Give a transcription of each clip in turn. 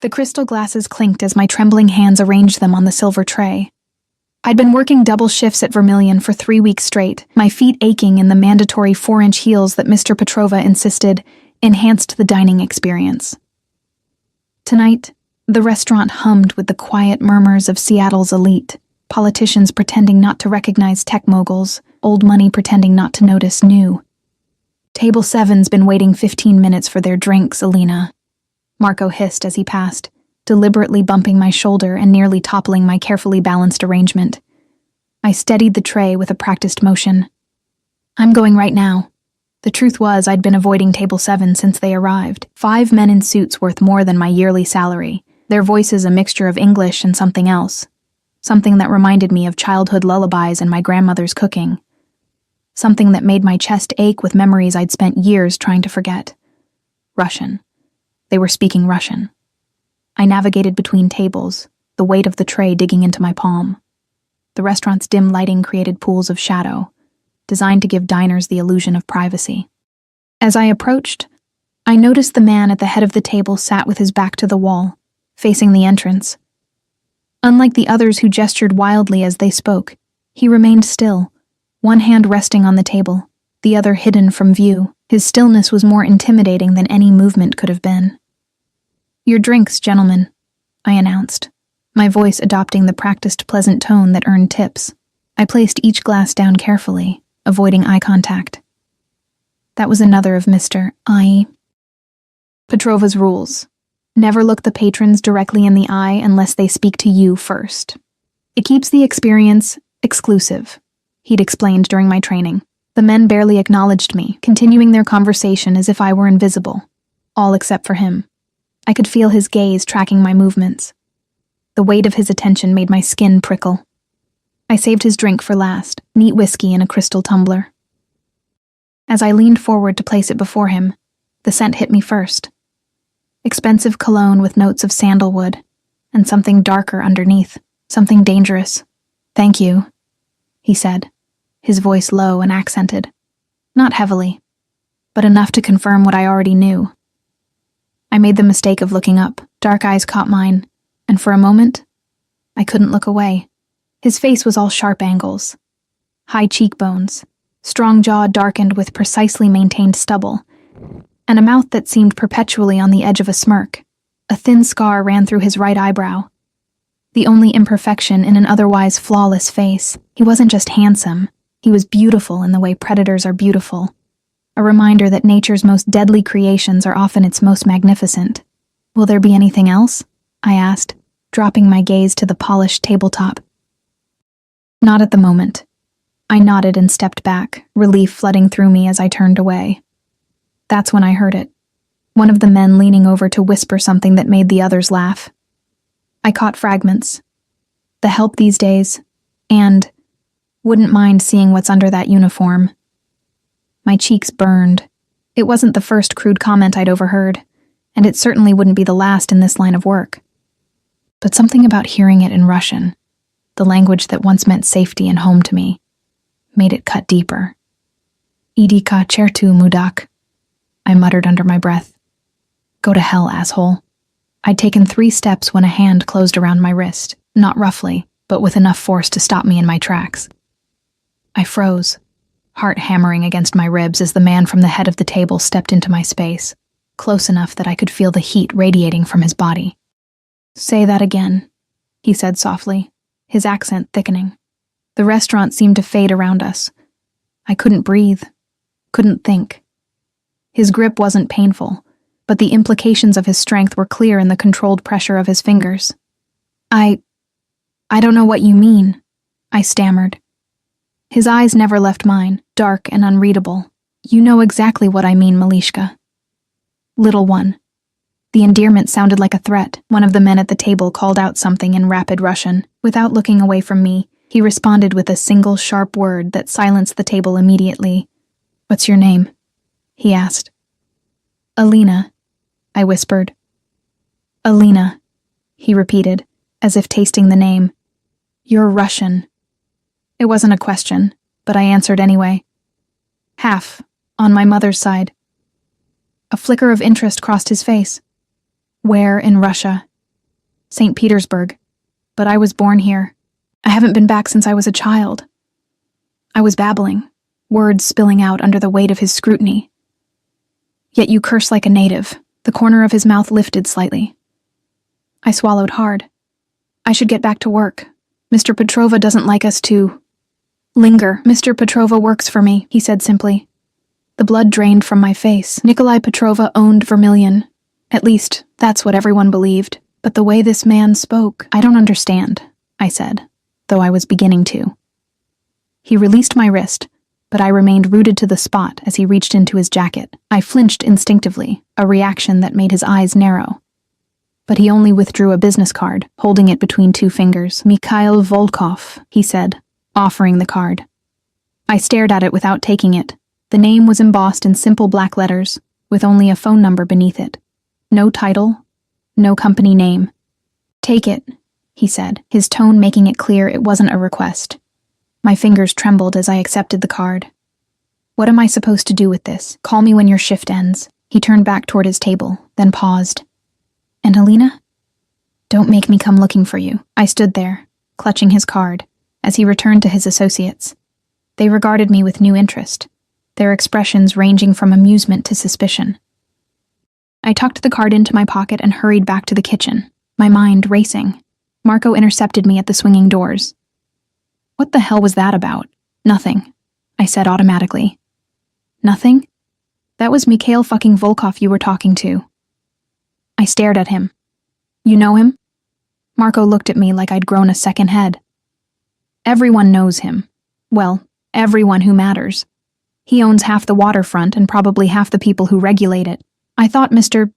The crystal glasses clinked as my trembling hands arranged them on the silver tray. I'd been working double shifts at Vermilion for 3 weeks straight, my feet aching in the mandatory 4-inch heels that Mr. Petrova insisted enhanced the dining experience. Tonight, the restaurant hummed with the quiet murmurs of Seattle's elite, politicians pretending not to recognize tech moguls, old money pretending not to notice new. Table 7's been waiting 15 minutes for their drinks, Alina. Marco hissed as he passed, deliberately bumping my shoulder and nearly toppling my carefully balanced arrangement. I steadied the tray with a practiced motion. I'm going right now. The truth was I'd been avoiding Table 7 since they arrived. 5 men in suits worth more than my yearly salary, their voices a mixture of English and something else. Something that reminded me of childhood lullabies and my grandmother's cooking. Something that made my chest ache with memories I'd spent years trying to forget. Russian. They were speaking Russian. I navigated between tables, the weight of the tray digging into my palm. The restaurant's dim lighting created pools of shadow, designed to give diners the illusion of privacy. As I approached, I noticed the man at the head of the table sat with his back to the wall, facing the entrance. Unlike the others who gestured wildly as they spoke, he remained still, one hand resting on the table, the other hidden from view. His stillness was more intimidating than any movement could have been. "Your drinks, gentlemen," I announced, my voice adopting the practiced pleasant tone that earned tips. I placed each glass down carefully, avoiding eye contact. That was another of Mr. Petrova's rules. Never look the patrons directly in the eye unless they speak to you first. It keeps the experience exclusive, he'd explained during my training. The men barely acknowledged me, continuing their conversation as if I were invisible, all except for him. I could feel his gaze tracking my movements. The weight of his attention made my skin prickle. I saved his drink for last, neat whiskey in a crystal tumbler. As I leaned forward to place it before him, the scent hit me first. Expensive cologne with notes of sandalwood, and something darker underneath, something dangerous. "Thank you," he said, his voice low and accented. Not heavily, but enough to confirm what I already knew. I made the mistake of looking up. Dark eyes caught mine, and for a moment, I couldn't look away. His face was all sharp angles. High cheekbones, strong jaw darkened with precisely maintained stubble, and a mouth that seemed perpetually on the edge of a smirk. A thin scar ran through his right eyebrow, the only imperfection in an otherwise flawless face. He wasn't just handsome, he was beautiful in the way predators are beautiful. A reminder that nature's most deadly creations are often its most magnificent. "Will there be anything else?" I asked, dropping my gaze to the polished tabletop. "Not at the moment." I nodded and stepped back, relief flooding through me as I turned away. That's when I heard it. One of the men leaning over to whisper something that made the others laugh. I caught fragments. "The help these days," and "wouldn't mind seeing what's under that uniform." My cheeks burned. It wasn't the first crude comment I'd overheard, and it certainly wouldn't be the last in this line of work. But something about hearing it in Russian, the language that once meant safety and home to me, made it cut deeper. "Idi ka chertu, mudak," I muttered under my breath. "Go to hell, asshole." I'd taken 3 steps when a hand closed around my wrist, not roughly, but with enough force to stop me in my tracks. I froze, heart hammering against my ribs as the man from the head of the table stepped into my space, close enough that I could feel the heat radiating from his body. "Say that again," he said softly, his accent thickening. The restaurant seemed to fade around us. I couldn't breathe, couldn't think. His grip wasn't painful, but the implications of his strength were clear in the controlled pressure of his fingers. I don't know what you mean," I stammered. His eyes never left mine, dark and unreadable. "You know exactly what I mean, Malishka." "Little one." The endearment sounded like a threat. One of the men at the table called out something in rapid Russian. Without looking away from me, he responded with a single sharp word that silenced the table immediately. "What's your name?" he asked. "Alina," I whispered. "Alina," he repeated, as if tasting the name. "You're Russian." It wasn't a question, but I answered anyway. "Half, on my mother's side." A flicker of interest crossed his face. "Where in Russia?" St. Petersburg. But I was born here. I haven't been back since I was a child. I was babbling, words spilling out under the weight of his scrutiny. Yet you curse like a native. The corner of his mouth lifted slightly. I swallowed hard. I should get back to work. Mr. Petrova doesn't like us to linger. Mr. Petrova works for me, he said simply. The blood drained from my face. Nikolai Petrova owned Vermilion. At least, that's what everyone believed. But the way this man spoke, I don't understand, I said, though I was beginning to. He released my wrist, but I remained rooted to the spot as he reached into his jacket. I flinched instinctively, a reaction that made his eyes narrow. But he only withdrew a business card, holding it between two fingers. Mikhail Volkov, he said, offering the card. I stared at it without taking it. The name was embossed in simple black letters, with only a phone number beneath it. No title, no company name. Take it, he said, his tone making it clear it wasn't a request. My fingers trembled as I accepted the card. What am I supposed to do with this? Call me when your shift ends. He turned back toward his table, then paused. And Alina? Don't make me come looking for you. I stood there, clutching his card, as he returned to his associates. They regarded me with new interest, their expressions ranging from amusement to suspicion. I tucked the card into my pocket and hurried back to the kitchen, my mind racing. Marco intercepted me at the swinging doors. What the hell was that about? Nothing, I said automatically. Nothing? That was Mikhail fucking Volkov you were talking to. I stared at him. You know him? Marco looked at me like I'd grown a second head. Everyone knows him. Well, everyone who matters. He owns half the waterfront and probably half the people who regulate it. I thought Mr.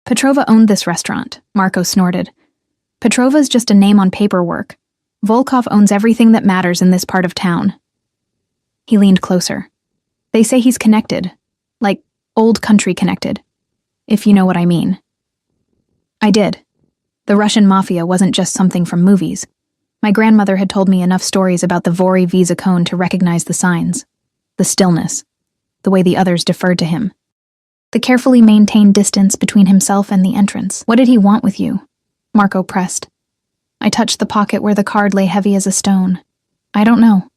Petrova owned this restaurant, Marco snorted. Petrova's just a name on paperwork. Volkov owns everything that matters in this part of town. He leaned closer. They say he's connected, like old country connected, if you know what I mean. I did. The Russian Mafia wasn't just something from movies. My grandmother had told me enough stories about the Vori Visa cone to recognize the signs. The stillness. The way the others deferred to him. The carefully maintained distance between himself and the entrance. What did he want with you? Marco pressed. I touched the pocket where the card lay heavy as a stone. I don't know.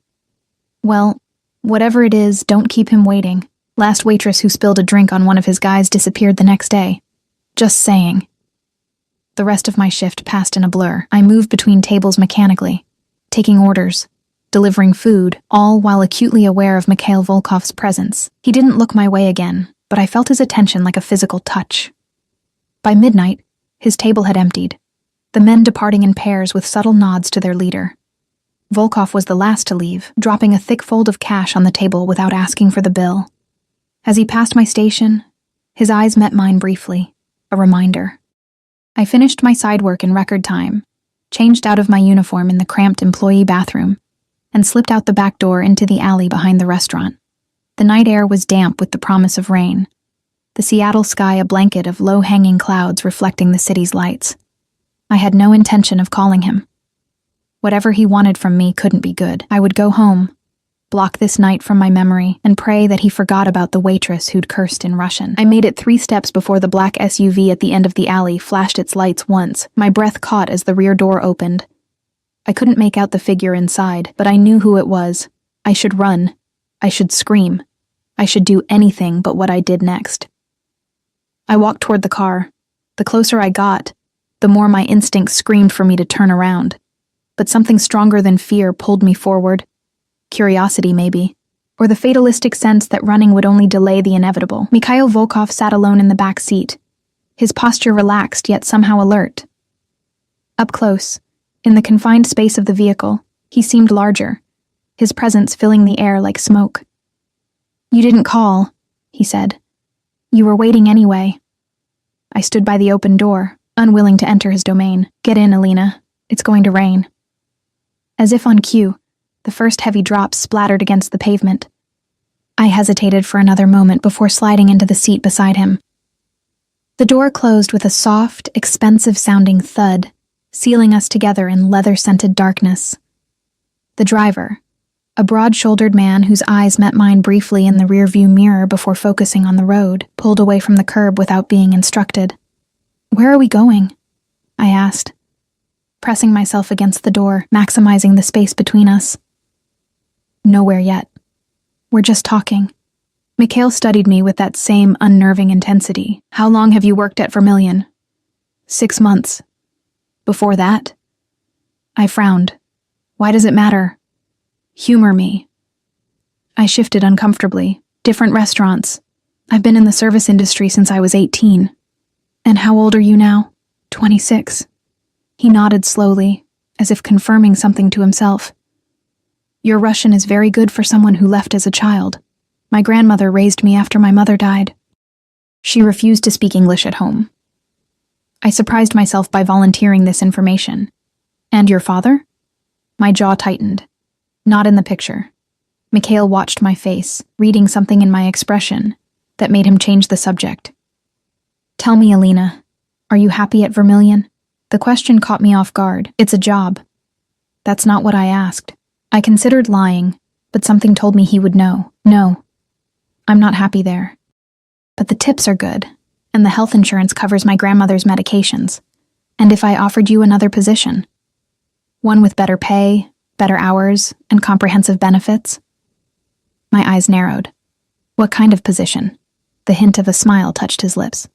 Well, whatever it is, don't keep him waiting. Last waitress who spilled a drink on one of his guys disappeared the next day. Just saying. The rest of my shift passed in a blur. I moved between tables mechanically, taking orders, delivering food, all while acutely aware of Mikhail Volkov's presence. He didn't look my way again, but I felt his attention like a physical touch. By midnight, his table had emptied, the men departing in pairs with subtle nods to their leader. Volkov was the last to leave, dropping a thick fold of cash on the table without asking for the bill. As he passed my station, his eyes met mine briefly, a reminder. I finished my side work in record time, changed out of my uniform in the cramped employee bathroom, and slipped out the back door into the alley behind the restaurant. The night air was damp with the promise of rain, the Seattle sky a blanket of low-hanging clouds reflecting the city's lights. I had no intention of calling him. Whatever he wanted from me couldn't be good. I would go home, block this night from my memory, and pray that he forgot about the waitress who'd cursed in Russian. I made it 3 steps before the black SUV at the end of the alley flashed its lights once. My breath caught as the rear door opened. I couldn't make out the figure inside, but I knew who it was. I should run. I should scream. I should do anything but what I did next. I walked toward the car. The closer I got, the more my instincts screamed for me to turn around. But something stronger than fear pulled me forward. Curiosity, maybe, or the fatalistic sense that running would only delay the inevitable. Mikhail Volkov sat alone in the back seat, his posture relaxed yet somehow alert. Up close, in the confined space of the vehicle, he seemed larger, his presence filling the air like smoke. You didn't call, he said. You were waiting anyway. I stood by the open door, unwilling to enter his domain. Get in, Alina. It's going to rain. As if on cue, the first heavy drops splattered against the pavement. I hesitated for another moment before sliding into the seat beside him. The door closed with a soft, expensive-sounding thud, sealing us together in leather-scented darkness. The driver, a broad-shouldered man whose eyes met mine briefly in the rearview mirror before focusing on the road, pulled away from the curb without being instructed. Where are we going? I asked, pressing myself against the door, maximizing the space between us. Nowhere yet. We're just talking. Mikhail studied me with that same unnerving intensity. How long have you worked at Vermilion? 6 months. Before that? I frowned. Why does it matter? Humor me. I shifted uncomfortably. Different restaurants. I've been in the service industry since I was 18. And how old are you now? 26. He nodded slowly, as if confirming something to himself. Your Russian is very good for someone who left as a child. My grandmother raised me after my mother died. She refused to speak English at home. I surprised myself by volunteering this information. And your father? My jaw tightened. Not in the picture. Mikhail watched my face, reading something in my expression that made him change the subject. Tell me, Alina, are you happy at Vermilion? The question caught me off guard. It's a job. That's not what I asked. I considered lying, but something told me he would know. No, I'm not happy there. But the tips are good, and the health insurance covers my grandmother's medications. And if I offered you another position? One with better pay, better hours, and comprehensive benefits? My eyes narrowed. What kind of position? The hint of a smile touched his lips.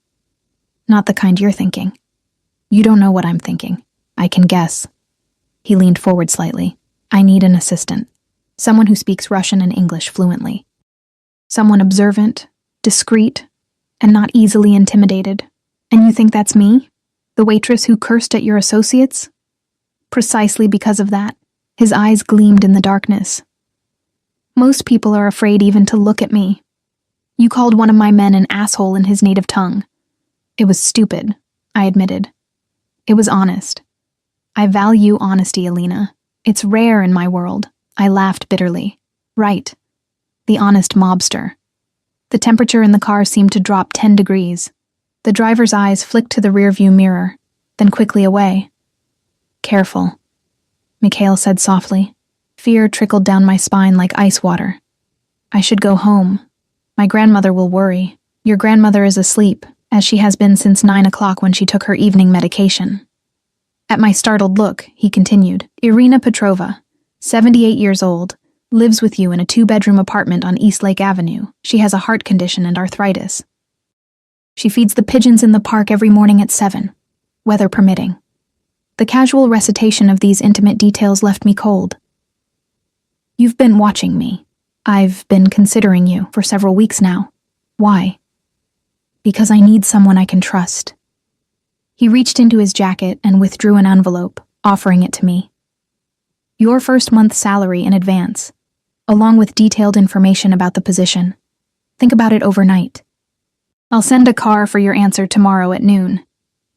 Not the kind you're thinking. You don't know what I'm thinking. I can guess. He leaned forward slightly. I need an assistant. Someone who speaks Russian and English fluently. Someone observant, discreet, and not easily intimidated. And you think that's me? The waitress who cursed at your associates? Precisely because of that, his eyes gleamed in the darkness. Most people are afraid even to look at me. You called one of my men an asshole in his native tongue. It was stupid, I admitted. It was honest. I value honesty, Alina. It's rare in my world. I laughed bitterly. Right. The honest mobster. The temperature in the car seemed to drop 10 degrees. The driver's eyes flicked to the rearview mirror, then quickly away. Careful, Mikhail said softly. Fear trickled down my spine like ice water. I should go home. My grandmother will worry. Your grandmother is asleep, as she has been since 9 o'clock when she took her evening medication. At my startled look, he continued, Irina Petrova, 78 years old, lives with you in a 2-bedroom apartment on East Lake Avenue. She has a heart condition and arthritis. She feeds the pigeons in the park every morning at 7, weather permitting. The casual recitation of these intimate details left me cold. You've been watching me. I've been considering you for several weeks now. Why? Because I need someone I can trust. He reached into his jacket and withdrew an envelope, offering it to me. Your first month's salary in advance, along with detailed information about the position. Think about it overnight. I'll send a car for your answer tomorrow at noon.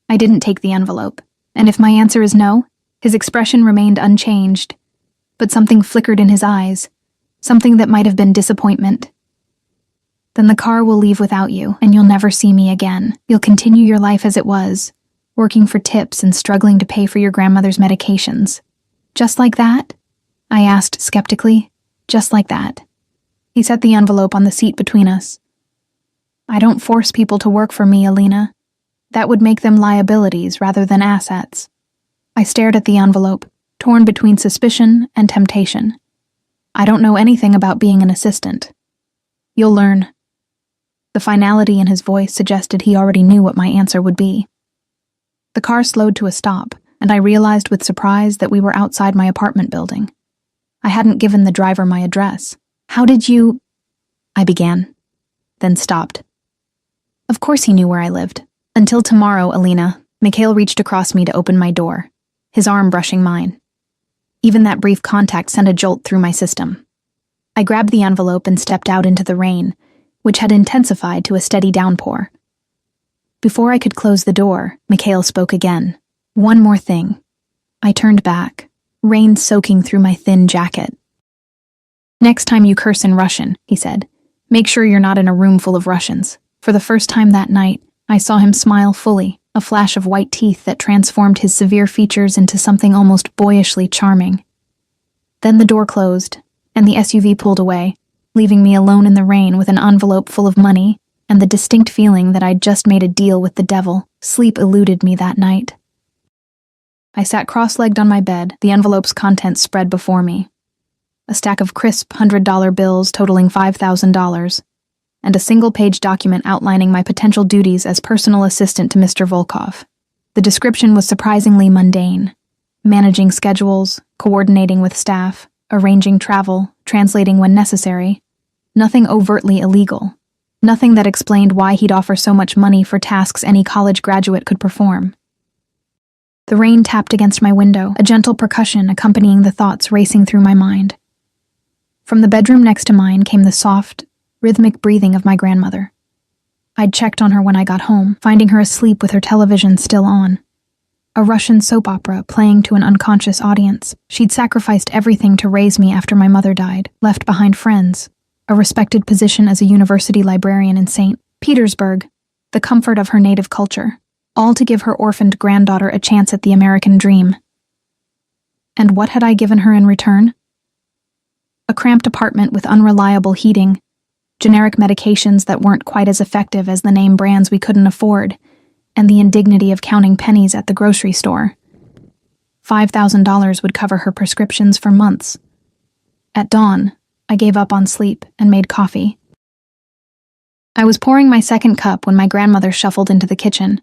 I didn't take the envelope, and if my answer is no, his expression remained unchanged, but something flickered in his eyes, something that might have been disappointment. Then the car will leave without you, and you'll never see me again. You'll continue your life as it was, working for tips and struggling to pay for your grandmother's medications. Just like that? I asked skeptically. Just like that. He set the envelope on the seat between us. I don't force people to work for me, Alina. That would make them liabilities rather than assets. I stared at the envelope, torn between suspicion and temptation. I don't know anything about being an assistant. You'll learn. The finality in his voice suggested he already knew what my answer would be. The car slowed to a stop, and I realized with surprise that we were outside my apartment building. I hadn't given the driver my address. How did you... I began, then stopped. Of course he knew where I lived. Until tomorrow, Alina. Mikhail reached across me to open my door, his arm brushing mine. Even that brief contact sent a jolt through my system. I grabbed the envelope and stepped out into the rain, which had intensified to a steady downpour. Before I could close the door, Mikhail spoke again. One more thing. I turned back, rain soaking through my thin jacket. Next time you curse in Russian, he said, make sure you're not in a room full of Russians. For the first time that night, I saw him smile fully, a flash of white teeth that transformed his severe features into something almost boyishly charming. Then the door closed, and the SUV pulled away, leaving me alone in the rain with an envelope full of money and the distinct feeling that I'd just made a deal with the devil. Sleep eluded me that night. I sat cross-legged on my bed, the envelope's contents spread before me. A stack of crisp $100 bills totaling $5,000, and a single-page document outlining my potential duties as personal assistant to Mr. Volkov. The description was surprisingly mundane. Managing schedules, coordinating with staff, arranging travel, translating when necessary. Nothing overtly illegal. Nothing that explained why he'd offer so much money for tasks any college graduate could perform. The rain tapped against my window, a gentle percussion accompanying the thoughts racing through my mind. From the bedroom next to mine came the soft, rhythmic breathing of my grandmother. I'd checked on her when I got home, finding her asleep with her television still on. A Russian soap opera playing to an unconscious audience. She'd sacrificed everything to raise me after my mother died, left behind friends, a respected position as a university librarian in St. Petersburg, the comfort of her native culture, all to give her orphaned granddaughter a chance at the American dream. And what had I given her in return? A cramped apartment with unreliable heating, generic medications that weren't quite as effective as the name brands we couldn't afford, and the indignity of counting pennies at the grocery store. $5,000 would cover her prescriptions for months. At dawn, I gave up on sleep and made coffee. I was pouring my second cup when my grandmother shuffled into the kitchen,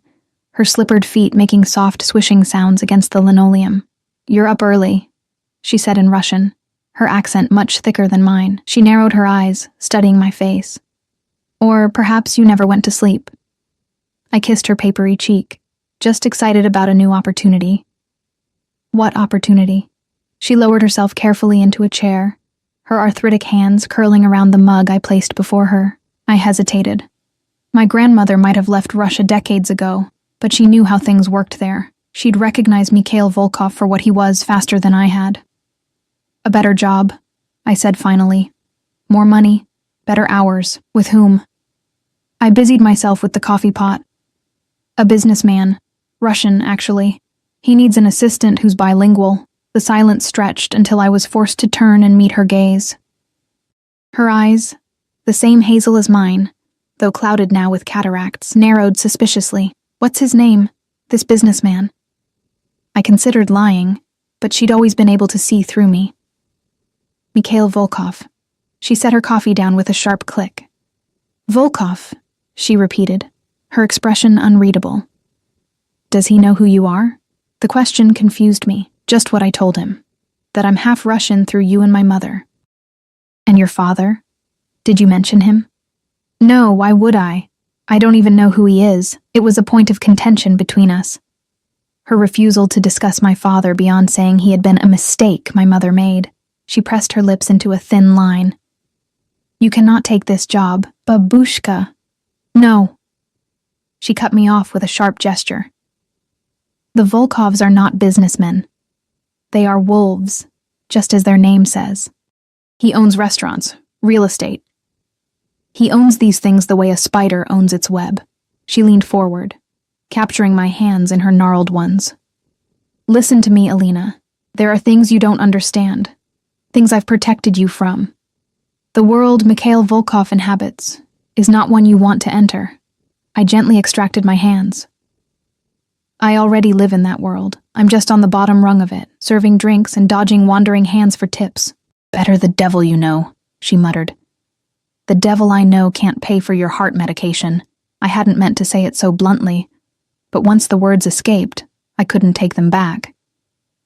her slippered feet making soft swishing sounds against the linoleum. "You're up early," she said in Russian, her accent much thicker than mine. She narrowed her eyes, studying my face. "Or perhaps you never went to sleep." I kissed her papery cheek, just excited about a new opportunity. What opportunity? She lowered herself carefully into a chair, her arthritic hands curling around the mug I placed before her. I hesitated. My grandmother might have left Russia decades ago, but she knew how things worked there. She'd recognized Mikhail Volkov for what he was faster than I had. "A better job," I said finally. "More money, better hours. With whom?" I busied myself with the coffee pot. "A businessman. Russian, actually. He needs an assistant who's bilingual." The silence stretched until I was forced to turn and meet her gaze. Her eyes, the same hazel as mine, though clouded now with cataracts, narrowed suspiciously. "What's his name? This businessman?" I considered lying, but she'd always been able to see through me. "Mikhail Volkov." She set her coffee down with a sharp click. "Volkov," she repeated, her expression unreadable. "Does he know who you are?" The question confused me. Just what I told him. That I'm half Russian through you and my mother. "And your father? Did you mention him?" "No, why would I? I don't even know who he is." It was a point of contention between us. Her refusal to discuss my father beyond saying he had been a mistake my mother made. She pressed her lips into a thin line. "You cannot take this job, babushka." "No." She cut me off with a sharp gesture. "The Volkovs are not businessmen. They are wolves, just as their name says. He owns restaurants, real estate. He owns these things the way a spider owns its web." She leaned forward, capturing my hands in her gnarled ones. "Listen to me, Alina. There are things you don't understand. Things I've protected you from. The world Mikhail Volkov inhabits is not one you want to enter." I gently extracted my hands. "I already live in that world. I'm just on the bottom rung of it, serving drinks and dodging wandering hands for tips." "Better the devil you know," she muttered. "The devil I know can't pay for your heart medication." I hadn't meant to say it so bluntly, but once the words escaped, I couldn't take them back.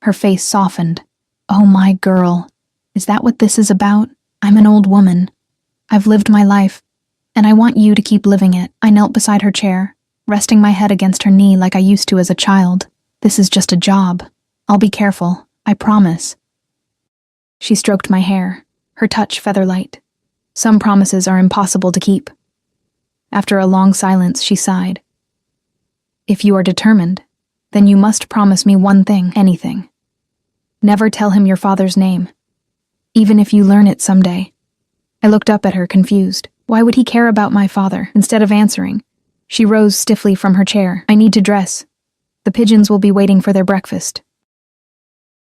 Her face softened. "Oh, my girl, is that what this is about? I'm an old woman. I've lived my life, and I want you to keep living it." I knelt beside her chair, resting my head against her knee like I used to as a child. "This is just a job. I'll be careful, I promise." She stroked my hair, her touch feather-light. Some promises are impossible to keep. After a long silence, she sighed. "If you are determined, then you must promise me one thing, anything. Never tell him your father's name, even if you learn it someday." I looked up at her, confused. Why would he care about my father? Instead of answering, she rose stiffly from her chair. "I need to dress. The pigeons will be waiting for their breakfast."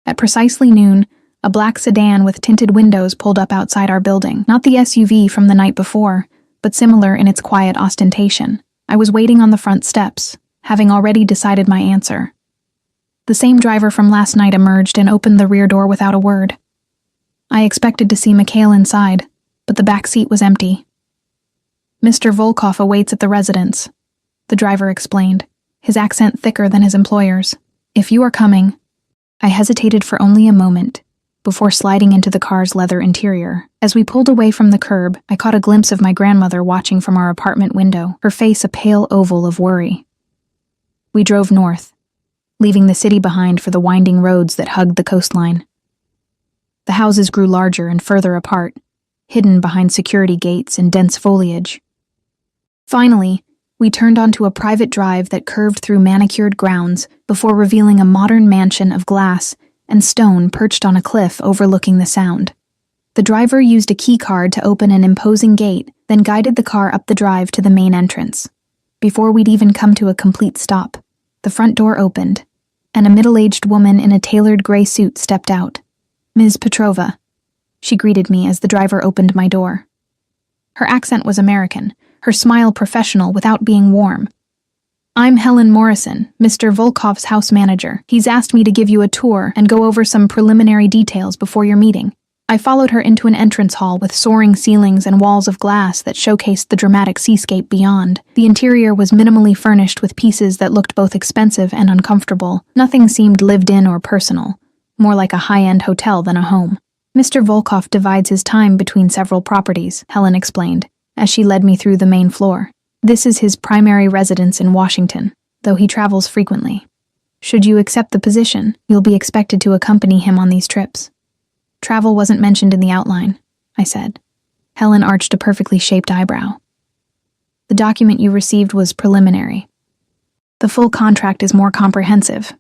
At precisely noon, a black sedan with tinted windows pulled up outside our building. Not the SUV from the night before, but similar in its quiet ostentation. I was waiting on the front steps, having already decided my answer. The same driver from last night emerged and opened the rear door without a word. I expected to see Mikhail inside, but the back seat was empty. Mr. Volkov awaits at the residence, the driver explained, his accent thicker than his employer's. If you are coming. I hesitated for only a moment, before sliding into the car's leather interior. As we pulled away from the curb, I caught a glimpse of my grandmother watching from our apartment window, her face a pale oval of worry. We drove north, leaving the city behind for the winding roads that hugged the coastline. The houses grew larger and further apart, hidden behind security gates and dense foliage. Finally, we turned onto a private drive that curved through manicured grounds before revealing a modern mansion of glass and stone perched on a cliff overlooking the Sound. The driver used a key card to open an imposing gate, then guided the car up the drive to the main entrance. Before we'd even come to a complete stop, the front door opened, and a middle-aged woman in a tailored gray suit stepped out. Ms. Petrova. She greeted me as the driver opened my door. Her accent was American, her smile professional without being warm. I'm Helen Morrison, Mr. Volkov's house manager. He's asked me to give you a tour and go over some preliminary details before your meeting. I followed her into an entrance hall with soaring ceilings and walls of glass that showcased the dramatic seascape beyond. The interior was minimally furnished with pieces that looked both expensive and uncomfortable. Nothing seemed lived in or personal, more like a high-end hotel than a home. Mr. Volkov divides his time between several properties, Helen explained, as she led me through the main floor. This is his primary residence in Washington, though he travels frequently. Should you accept the position, you'll be expected to accompany him on these trips. Travel wasn't mentioned in the outline, I said. Helen arched a perfectly shaped eyebrow. The document you received was preliminary. The full contract is more comprehensive.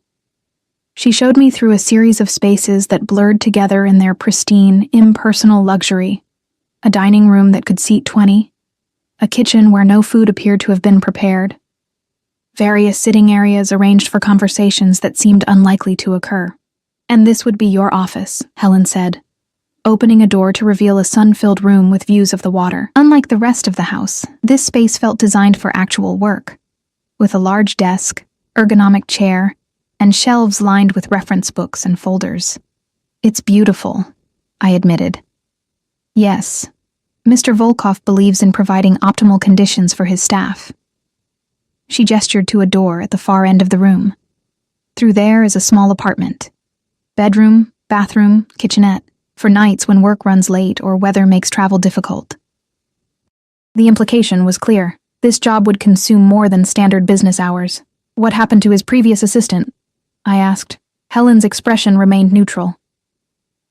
She showed me through a series of spaces that blurred together in their pristine, impersonal luxury. A dining room that could seat 20, a kitchen where no food appeared to have been prepared, various sitting areas arranged for conversations that seemed unlikely to occur. And this would be your office, Helen said, opening a door to reveal a sun-filled room with views of the water. Unlike the rest of the house, this space felt designed for actual work, with a large desk, ergonomic chair, and shelves lined with reference books and folders. It's beautiful, I admitted. Yes, Mr. Volkov believes in providing optimal conditions for his staff. She gestured to a door at the far end of the room. Through there is a small apartment. Bedroom, bathroom, kitchenette, for nights when work runs late or weather makes travel difficult. The implication was clear. This job would consume more than standard business hours. What happened to his previous assistant? I asked. Helen's expression remained neutral.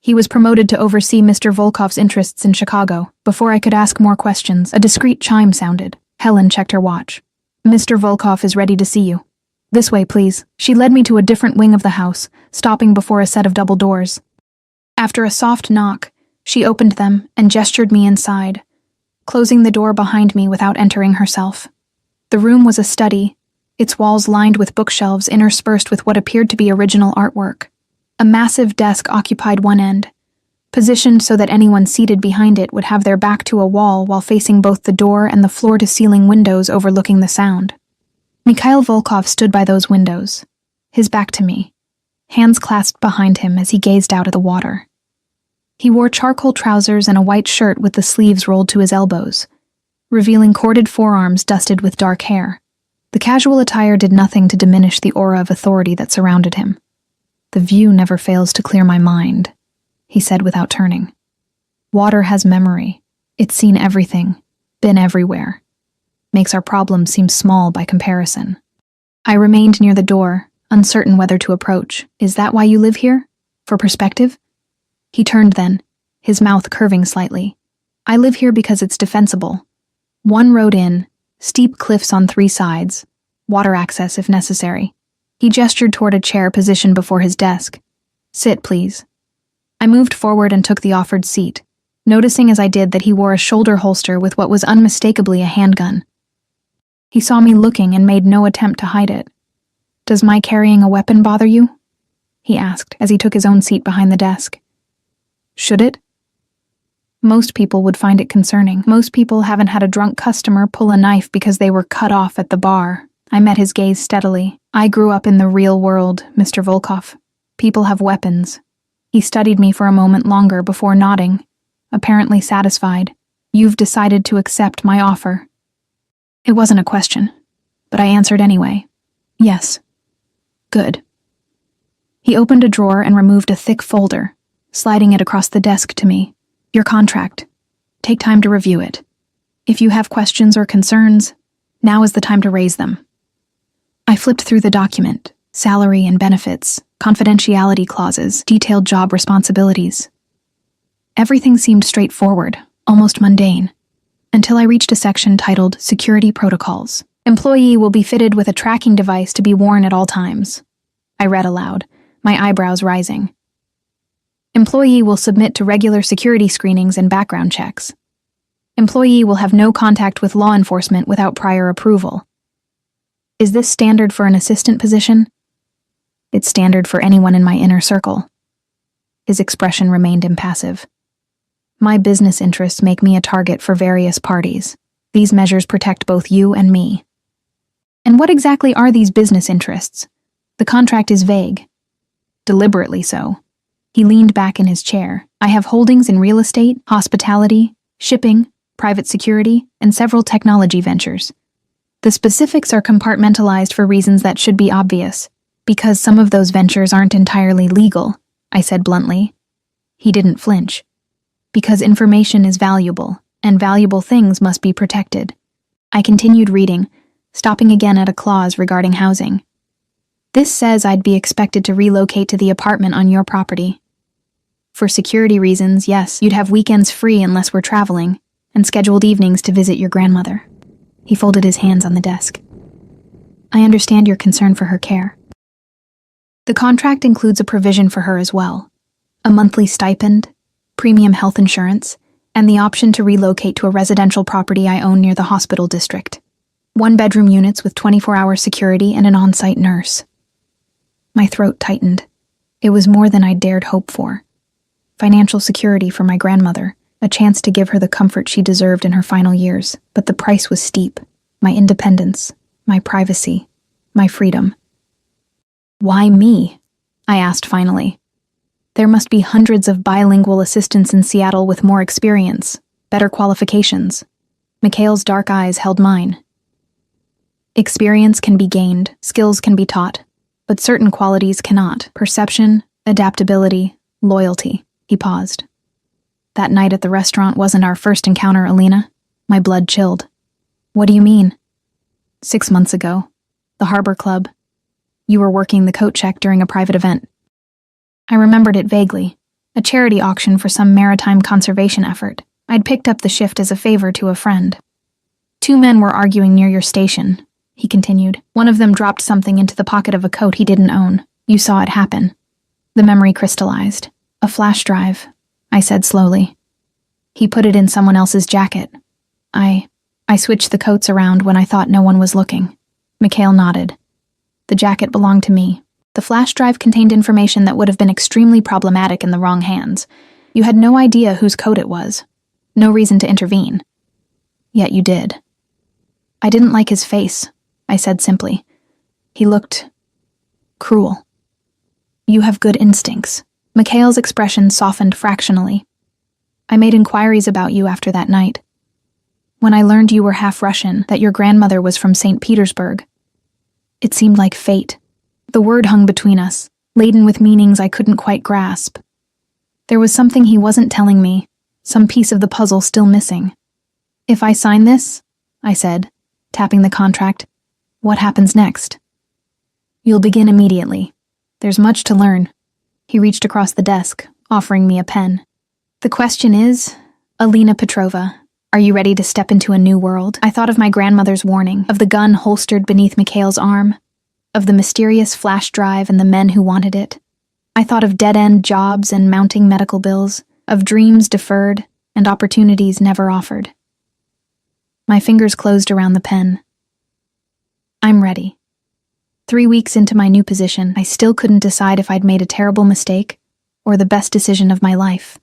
He was promoted to oversee Mr. Volkov's interests in Chicago. Before I could ask more questions, a discreet chime sounded. Helen checked her watch. Mr. Volkov is ready to see you. This way, please. She led me to a different wing of the house, stopping before a set of double doors. After a soft knock, she opened them and gestured me inside, closing the door behind me without entering herself. The room was a study, its walls lined with bookshelves interspersed with what appeared to be original artwork. A massive desk occupied one end, positioned so that anyone seated behind it would have their back to a wall while facing both the door and the floor-to-ceiling windows overlooking the Sound. Mikhail Volkov stood by those windows, his back to me, hands clasped behind him as he gazed out at the water. He wore charcoal trousers and a white shirt with the sleeves rolled to his elbows, revealing corded forearms dusted with dark hair. The casual attire did nothing to diminish the aura of authority that surrounded him. The view never fails to clear my mind, he said without turning. Water has memory. It's seen everything, been everywhere. Makes our problems seem small by comparison. I remained near the door, uncertain whether to approach. Is that why you live here? For perspective? He turned then, his mouth curving slightly. I live here because it's defensible. One road in, steep cliffs on 3 sides, water access if necessary. He gestured toward a chair positioned before his desk. Sit, please. I moved forward and took the offered seat, noticing as I did that he wore a shoulder holster with what was unmistakably a handgun. He saw me looking and made no attempt to hide it. Does my carrying a weapon bother you? He asked as he took his own seat behind the desk. Should it? Most people would find it concerning. Most people haven't had a drunk customer pull a knife because they were cut off at the bar. I met his gaze steadily. I grew up in the real world, Mr. Volkov. People have weapons. He studied me for a moment longer before nodding, apparently satisfied. You've decided to accept my offer. It wasn't a question, but I answered anyway. Yes. Good. He opened a drawer and removed a thick folder, sliding it across the desk to me. Your contract. Take time to review it. If you have questions or concerns, now is the time to raise them. I flipped through the document. Salary and benefits, confidentiality clauses, detailed job responsibilities. Everything seemed straightforward, almost mundane, until I reached a section titled Security Protocols. Employee will be fitted with a tracking device to be worn at all times. I read aloud, my eyebrows rising. Employee will submit to regular security screenings and background checks. Employee will have no contact with law enforcement without prior approval. Is this standard for an assistant position? It's standard for anyone in my inner circle. His expression remained impassive. My business interests make me a target for various parties. These measures protect both you and me. And what exactly are these business interests? The contract is vague. Deliberately so. He leaned back in his chair. I have holdings in real estate, hospitality, shipping, private security, and several technology ventures. The specifics are compartmentalized for reasons that should be obvious. Because some of those ventures aren't entirely legal, I said bluntly. He didn't flinch. Because information is valuable, and valuable things must be protected. I continued reading, stopping again at a clause regarding housing. This says I'd be expected to relocate to the apartment on your property. For security reasons, yes, you'd have weekends free unless we're traveling, and scheduled evenings to visit your grandmother. He folded his hands on the desk. I understand your concern for her care. The contract includes a provision for her as well. A monthly stipend, premium health insurance, and the option to relocate to a residential property I own near the hospital district. 1-bedroom units with 24-hour security and an on-site nurse. My throat tightened. It was more than I dared hope for. Financial security for my grandmother, a chance to give her the comfort she deserved in her final years, but the price was steep. My independence, my privacy, my freedom. Why me? I asked finally. There must be hundreds of bilingual assistants in Seattle with more experience, better qualifications. Mikhail's dark eyes held mine. Experience can be gained, skills can be taught, but certain qualities cannot. Perception, adaptability, loyalty. He paused. That night at the restaurant wasn't our first encounter, Alina. My blood chilled. What do you mean? 6 months ago. The Harbor Club. You were working the coat check during a private event. I remembered it vaguely. A charity auction for some maritime conservation effort. I'd picked up the shift as a favor to a friend. 2 men were arguing near your station, he continued. One of them dropped something into the pocket of a coat he didn't own. You saw it happen. The memory crystallized. A flash drive, I said slowly. He put it in someone else's jacket. I switched the coats around when I thought no one was looking. Mikhail nodded. The jacket belonged to me. The flash drive contained information that would have been extremely problematic in the wrong hands. You had no idea whose coat it was. No reason to intervene. Yet you did. I didn't like his face, I said simply. He looked cruel. You have good instincts. Mikhail's expression softened fractionally. I made inquiries about you after that night. When I learned you were half Russian, that your grandmother was from St. Petersburg, it seemed like fate. The word hung between us, laden with meanings I couldn't quite grasp. There was something he wasn't telling me, some piece of the puzzle still missing. If I sign this, I said, tapping the contract, what happens next? You'll begin immediately. There's much to learn. He reached across the desk, offering me a pen. The question is, Alina Petrova, are you ready to step into a new world? I thought of my grandmother's warning, of the gun holstered beneath Mikhail's arm, of the mysterious flash drive and the men who wanted it. I thought of dead-end jobs and mounting medical bills, of dreams deferred and opportunities never offered. My fingers closed around the pen. I'm ready. 3 weeks into my new position, I still couldn't decide if I'd made a terrible mistake or the best decision of my life.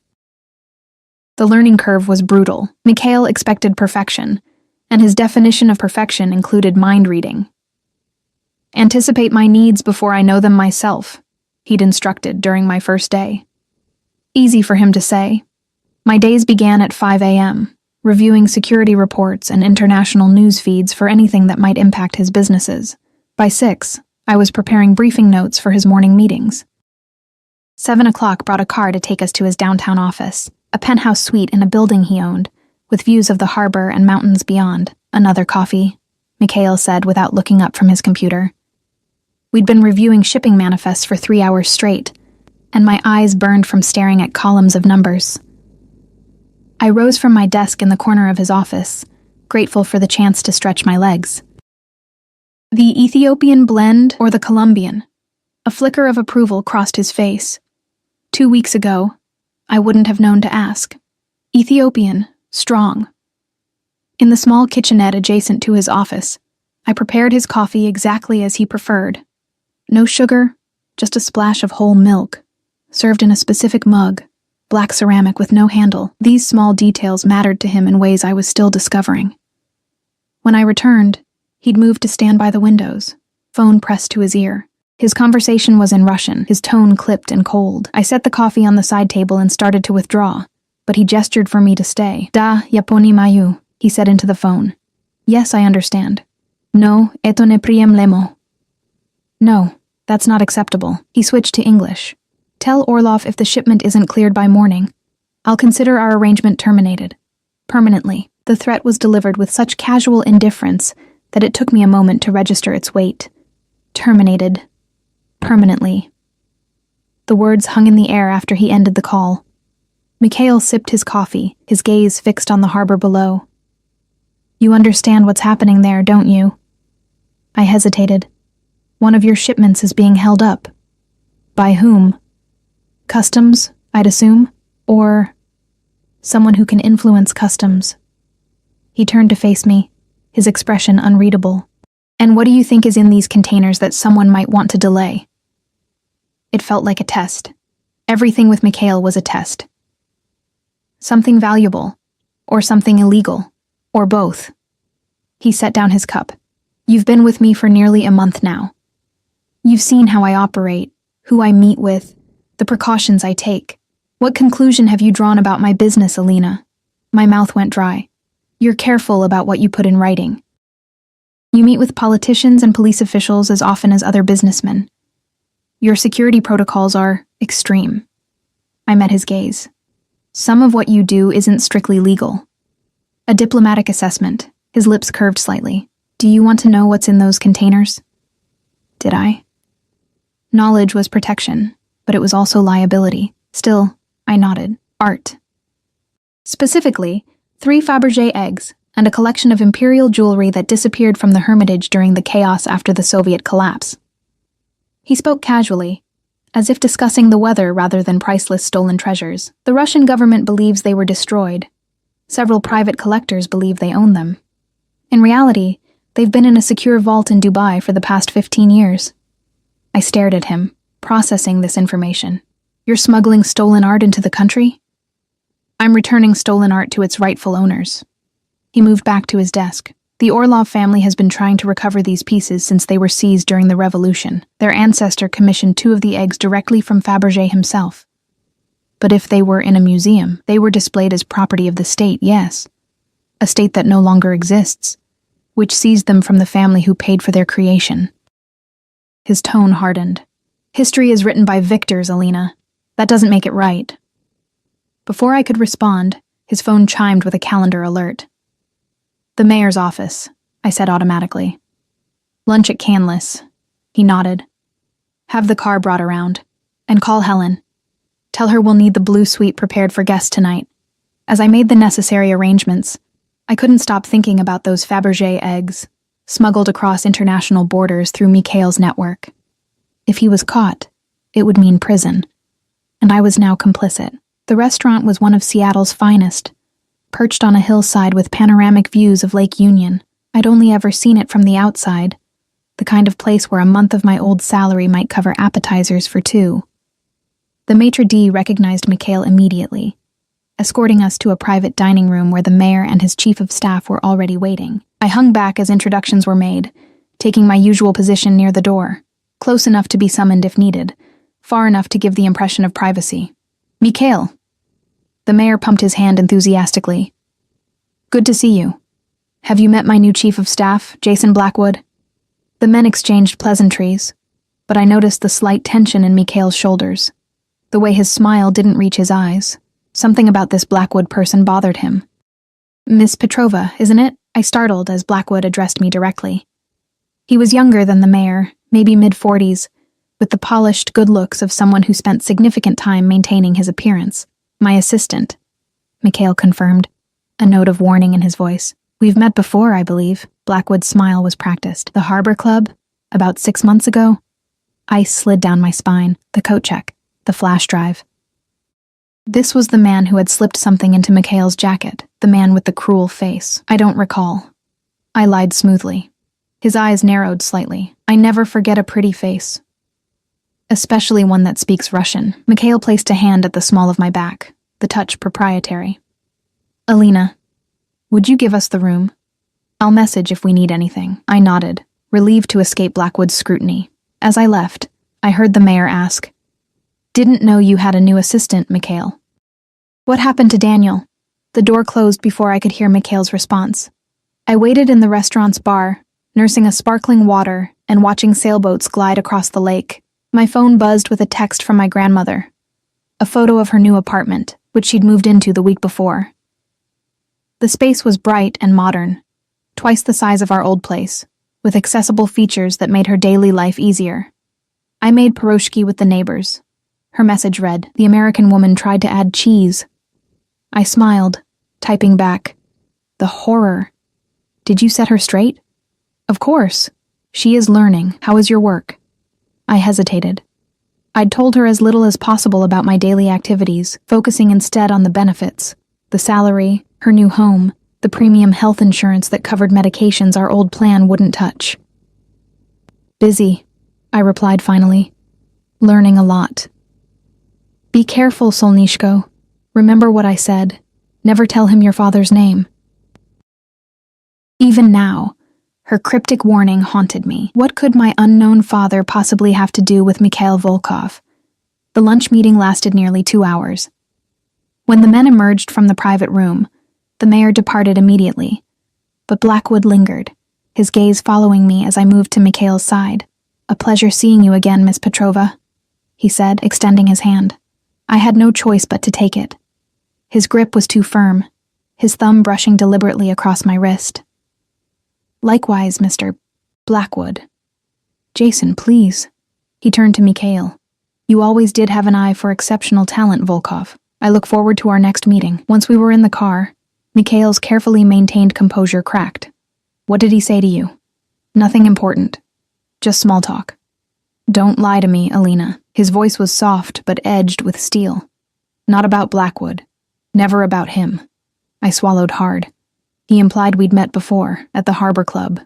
The learning curve was brutal. Mikhail expected perfection, and his definition of perfection included mind reading. Anticipate my needs before I know them myself, he'd instructed during my first day. Easy for him to say. My days began at 5 a.m., reviewing security reports and international news feeds for anything that might impact his businesses. By 6, I was preparing briefing notes for his morning meetings. 7 o'clock brought a car to take us to his downtown office, a penthouse suite in a building he owned, with views of the harbor and mountains beyond. Another coffee, Mikhail said without looking up from his computer. We'd been reviewing shipping manifests for 3 hours straight, and my eyes burned from staring at columns of numbers. I rose from my desk in the corner of his office, grateful for the chance to stretch my legs. The Ethiopian blend or the Colombian? A flicker of approval crossed his face. 2 weeks ago, I wouldn't have known to ask. Ethiopian, strong. In the small kitchenette adjacent to his office, I prepared his coffee exactly as he preferred. No sugar, just a splash of whole milk, served in a specific mug, black ceramic with no handle. These small details mattered to him in ways I was still discovering. When I returned, he'd moved to stand by the windows, phone pressed to his ear. His conversation was in Russian, his tone clipped and cold. I set the coffee on the side table and started to withdraw, but he gestured for me to stay. Da, я понимаю, he said into the phone. Yes, I understand. No, это неприемлемо. No, that's not acceptable. He switched to English. Tell Orlov if the shipment isn't cleared by morning, I'll consider our arrangement terminated. Permanently. The threat was delivered with such casual indifference that it took me a moment to register its weight. Terminated. Permanently. The words hung in the air after he ended the call. Mikhail sipped his coffee, his gaze fixed on the harbor below. You understand what's happening there, don't you? I hesitated. One of your shipments is being held up. By whom? Customs, I'd assume? Or someone who can influence customs. He turned to face me, his expression unreadable. And what do you think is in these containers that someone might want to delay? It felt like a test. Everything with Mikhail was a test. Something valuable, or something illegal, or both. He set down his cup. You've been with me for nearly a month now. You've seen how I operate, who I meet with, the precautions I take. What conclusion have you drawn about my business, Alina? My mouth went dry. You're careful about what you put in writing. You meet with politicians and police officials as often as other businessmen. Your security protocols are extreme. I met his gaze. Some of what you do isn't strictly legal. A diplomatic assessment. His lips curved slightly. Do you want to know what's in those containers? Did I? Knowledge was protection, but it was also liability. Still, I nodded. Art. Specifically, 3 Fabergé eggs and a collection of imperial jewelry that disappeared from the Hermitage during the chaos after the Soviet collapse. He spoke casually, as if discussing the weather rather than priceless stolen treasures. The Russian government believes they were destroyed. Several private collectors believe they own them. In reality, they've been in a secure vault in Dubai for the past 15 years. I stared at him, processing this information. You're smuggling stolen art into the country? I'm returning stolen art to its rightful owners. He moved back to his desk. The Orlov family has been trying to recover these pieces since they were seized during the revolution. Their ancestor commissioned 2 of the eggs directly from Fabergé himself. But if they were in a museum, they were displayed as property of the state, yes. A state that no longer exists, which seized them from the family who paid for their creation. His tone hardened. History is written by victors, Alina. That doesn't make it right. Before I could respond, his phone chimed with a calendar alert. The mayor's office, I said automatically. Lunch at Canlis. He nodded. Have the car brought around. And call Helen. Tell her we'll need the blue suite prepared for guests tonight. As I made the necessary arrangements, I couldn't stop thinking about those Fabergé eggs, smuggled across international borders through Mikhail's network. If he was caught, it would mean prison. And I was now complicit. The restaurant was one of Seattle's finest, perched on a hillside with panoramic views of Lake Union. I'd only ever seen it from the outside, the kind of place where a month of my old salary might cover appetizers for 2. The maitre d' recognized Mikhail immediately, escorting us to a private dining room where the mayor and his chief of staff were already waiting. I hung back as introductions were made, taking my usual position near the door, close enough to be summoned if needed, far enough to give the impression of privacy. Mikhail. The mayor pumped his hand enthusiastically. Good to see you. Have you met my new chief of staff, Jason Blackwood? The men exchanged pleasantries, but I noticed the slight tension in Mikhail's shoulders. The way his smile didn't reach his eyes. Something about this Blackwood person bothered him. Miss Petrova, isn't it? I startled as Blackwood addressed me directly. He was younger than the mayor, maybe mid-40s, with the polished good looks of someone who spent significant time maintaining his appearance. My assistant, Mikhail confirmed, a note of warning in his voice. We've met before, I believe. Blackwood's smile was practiced. The Harbor Club? About 6 months ago? Ice slid down my spine. The coat check. The flash drive. This was the man who had slipped something into Mikhail's jacket, the man with the cruel face. I don't recall. I lied smoothly. His eyes narrowed slightly. I never forget a pretty face. Especially one that speaks Russian. Mikhail placed a hand at the small of my back, the touch proprietary. Alina, would you give us the room? I'll message if we need anything. I nodded, relieved to escape Blackwood's scrutiny. As I left, I heard the mayor ask, Didn't know you had a new assistant, Mikhail. What happened to Daniel? The door closed before I could hear Mikhail's response. I waited in the restaurant's bar, nursing a sparkling water and watching sailboats glide across the lake. My phone buzzed with a text from my grandmother, a photo of her new apartment, which she'd moved into the week before. The space was bright and modern, twice the size of our old place, with accessible features that made her daily life easier. I made pierogi with the neighbors. Her message read, The American woman tried to add cheese. I smiled, typing back, The horror. Did you set her straight? Of course. She is learning. How is your work? I hesitated. I'd told her as little as possible about my daily activities, focusing instead on the benefits, the salary, her new home, the premium health insurance that covered medications our old plan wouldn't touch. Busy, I replied finally. Learning a lot. Be careful, Solnishko. Remember what I said. Never tell him your father's name. Even now, her cryptic warning haunted me. What could my unknown father possibly have to do with Mikhail Volkov? The lunch meeting lasted nearly 2 hours. When the men emerged from the private room, the mayor departed immediately, but Blackwood lingered, his gaze following me as I moved to Mikhail's side. A pleasure seeing you again, Miss Petrova, he said, extending his hand. I had no choice but to take it. His grip was too firm, his thumb brushing deliberately across my wrist. Likewise, Mr. Blackwood. Jason, please. He turned to Mikhail. You always did have an eye for exceptional talent, Volkov. I look forward to our next meeting. Once we were in the car, Mikhail's carefully maintained composure cracked. What did he say to you? Nothing important. Just small talk. Don't lie to me, Alina. His voice was soft but edged with steel. Not about Blackwood. Never about him. I swallowed hard. He implied we'd met before, at the Harbor Club.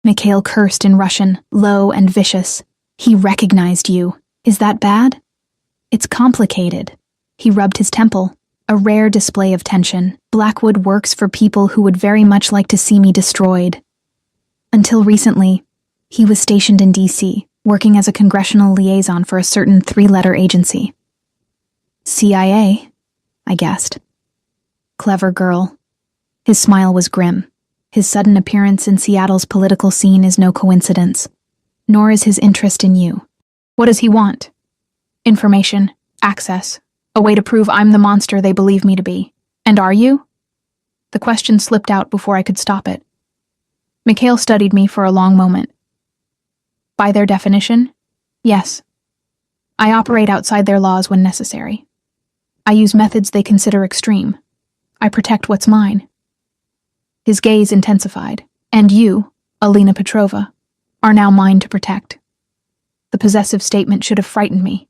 Mikhail cursed in Russian, low and vicious. He recognized you. Is that bad? It's complicated. He rubbed his temple, a rare display of tension. Blackwood works for people who would very much like to see me destroyed. Until recently, he was stationed in D.C., working as a congressional liaison for a certain 3-letter agency. CIA, I guessed. Clever girl. His smile was grim. His sudden appearance in Seattle's political scene is no coincidence, nor is his interest in you. What does he want? Information, access, a way to prove I'm the monster they believe me to be. And are you? The question slipped out before I could stop it. Mikhail studied me for a long moment. By their definition, yes. I operate outside their laws when necessary. I use methods they consider extreme. I protect what's mine. His gaze intensified. And you, Alina Petrova, are now mine to protect. The possessive statement should have frightened me.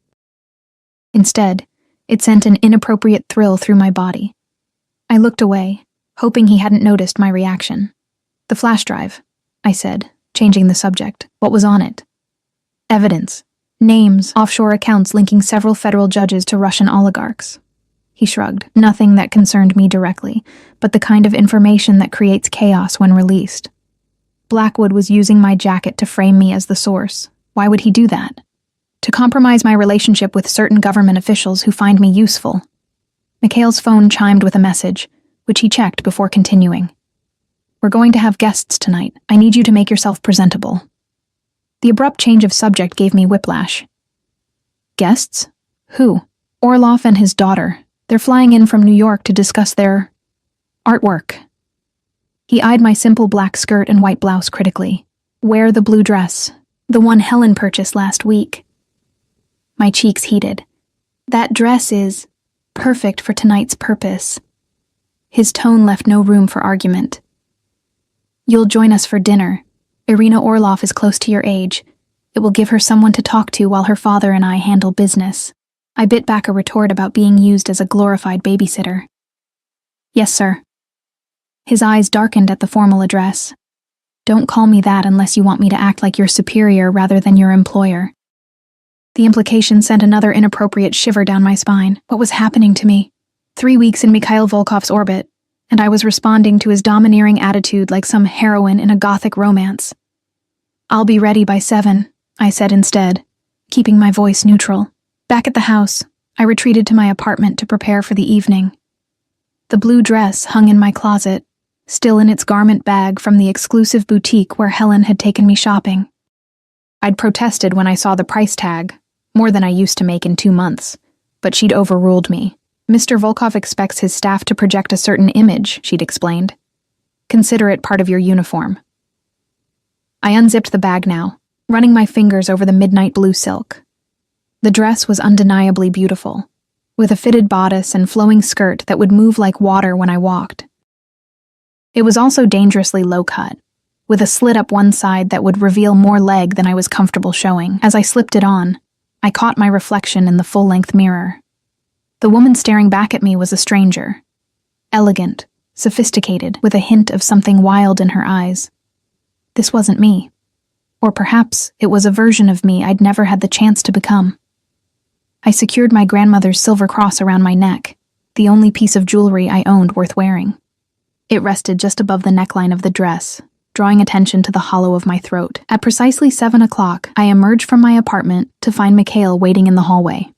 Instead, it sent an inappropriate thrill through my body. I looked away, hoping he hadn't noticed my reaction. The flash drive, I said, changing the subject. What was on it? Evidence. Names, offshore accounts linking several federal judges to Russian oligarchs. He shrugged. Nothing that concerned me directly, but the kind of information that creates chaos when released. Blackwood was using my jacket to frame me as the source. Why would he do that? To compromise my relationship with certain government officials who find me useful. Mikhail's phone chimed with a message, which he checked before continuing. We're going to have guests tonight. I need you to make yourself presentable. The abrupt change of subject gave me whiplash. Guests? Who? Orlov and his daughter. They're flying in from New York to discuss their artwork. He eyed my simple black skirt and white blouse critically. Wear the blue dress, the one Helen purchased last week. My cheeks heated. That dress is perfect for tonight's purpose. His tone left no room for argument. You'll join us for dinner. Irina Orlov is close to your age. It will give her someone to talk to while her father and I handle business. I bit back a retort about being used as a glorified babysitter. Yes, sir. His eyes darkened at the formal address. Don't call me that unless you want me to act like your superior rather than your employer. The implication sent another inappropriate shiver down my spine. What was happening to me? 3 weeks in Mikhail Volkov's orbit, and I was responding to his domineering attitude like some heroine in a gothic romance. I'll be ready by 7, I said instead, keeping my voice neutral. Back at the house, I retreated to my apartment to prepare for the evening. The blue dress hung in my closet, still in its garment bag from the exclusive boutique where Helen had taken me shopping. I'd protested when I saw the price tag, more than I used to make in 2 months, but she'd overruled me. Mr. Volkov expects his staff to project a certain image, she'd explained. Consider it part of your uniform. I unzipped the bag now, running my fingers over the midnight blue silk. The dress was undeniably beautiful, with a fitted bodice and flowing skirt that would move like water when I walked. It was also dangerously low-cut, with a slit up one side that would reveal more leg than I was comfortable showing. As I slipped it on, I caught my reflection in the full-length mirror. The woman staring back at me was a stranger. Elegant, sophisticated, with a hint of something wild in her eyes. This wasn't me. Or perhaps it was a version of me I'd never had the chance to become. I secured my grandmother's silver cross around my neck, the only piece of jewelry I owned worth wearing. It rested just above the neckline of the dress, drawing attention to the hollow of my throat. At precisely 7 o'clock, I emerged from my apartment to find Mikhail waiting in the hallway.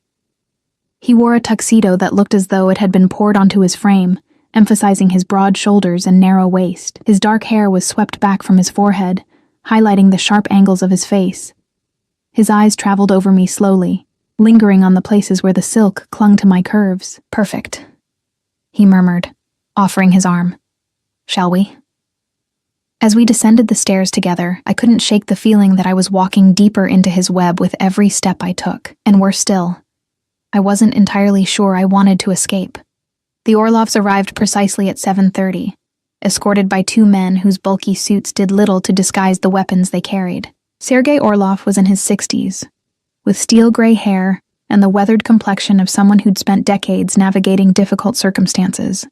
He wore a tuxedo that looked as though it had been poured onto his frame, emphasizing his broad shoulders and narrow waist. His dark hair was swept back from his forehead, highlighting the sharp angles of his face. His eyes traveled over me slowly, lingering on the places where the silk clung to my curves. Perfect, he murmured, offering his arm. Shall we? As we descended the stairs together, I couldn't shake the feeling that I was walking deeper into his web with every step I took. And worse still, I wasn't entirely sure I wanted to escape. The Orlovs arrived precisely at 7:30, escorted by 2 men whose bulky suits did little to disguise the weapons they carried. Sergei Orlov was in his 60s, with steel-gray hair and the weathered complexion of someone who'd spent decades navigating difficult circumstances.